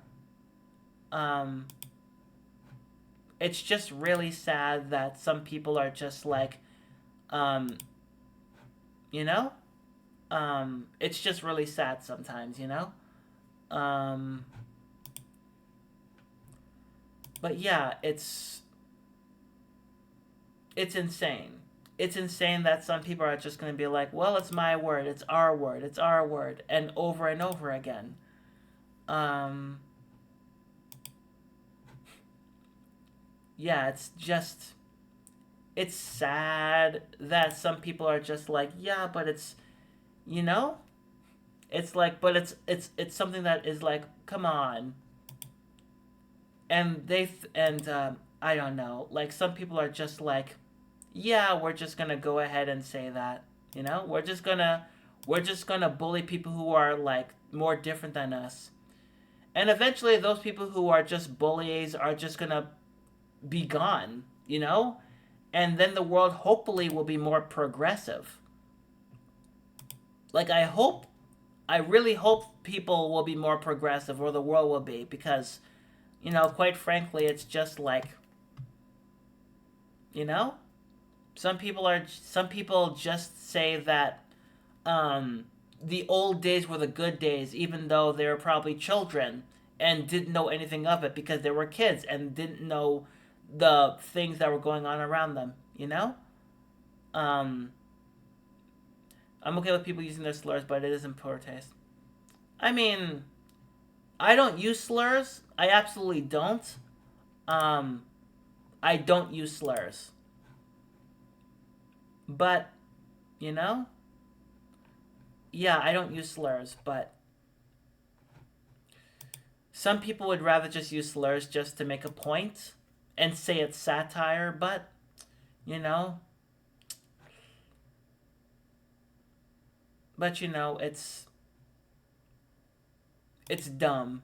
Um, it's just really sad that some people are just like, um, you know? It's just really sad sometimes, you know? Um, but yeah, it's insane. It's insane that some people are just going to be like, well, it's my word, it's our word, and over again. Um, yeah, it's sad that some people are just like, yeah, but it's, you know, it's like, but it's something that is like, come on. And I don't know, like, some people are just like, yeah, we're just gonna go ahead and say that, you know, we're just gonna bully people who are, like, more different than us, and eventually those people who are just bullies are just gonna be gone, you know, and then the world hopefully will be more progressive. Like, I really hope people will be more progressive, or the world will be, because, you know, quite frankly, it's just like, you know, some people just say that the old days were the good days, even though they were probably children and didn't know anything of it because they were kids and didn't know the things that were going on around them, you know? Um, I'm okay with people using their slurs, but it is in poor taste. I mean, I don't use slurs. I absolutely don't. I don't use slurs. But, you know? Yeah, I don't use slurs, but some people would rather just use slurs just to make a point and say it's satire, but, you know, it's dumb.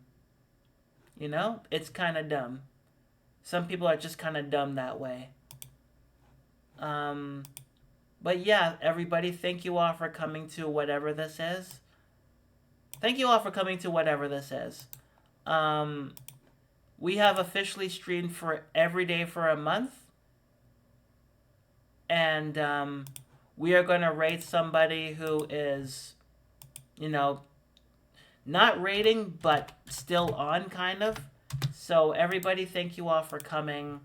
You know? It's kind of dumb. Some people are just kind of dumb that way. But yeah, everybody, thank you all for coming to whatever this is. Thank you all for coming to whatever this is. We have officially streamed for every day for a month. And we are going to rate somebody who is, you know, not rating, but still on, kind of. So everybody, thank you all for coming.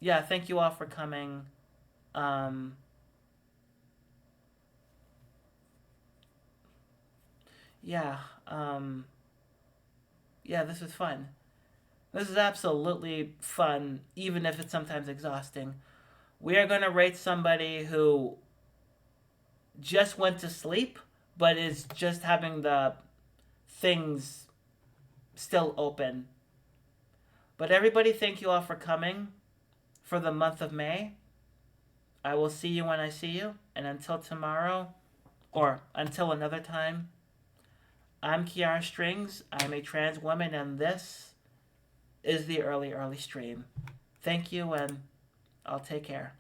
Yeah, thank you all for coming. Yeah, yeah, this was fun. This is absolutely fun, even if it's sometimes exhausting. We are going to rate somebody who just went to sleep, but is just having the things still open. But everybody, thank you all for coming for the month of May. I will see you when I see you. And until tomorrow, or until another time, I'm Kiara Strings. I'm a trans woman, and this is the early stream. Thank you, and I'll take care.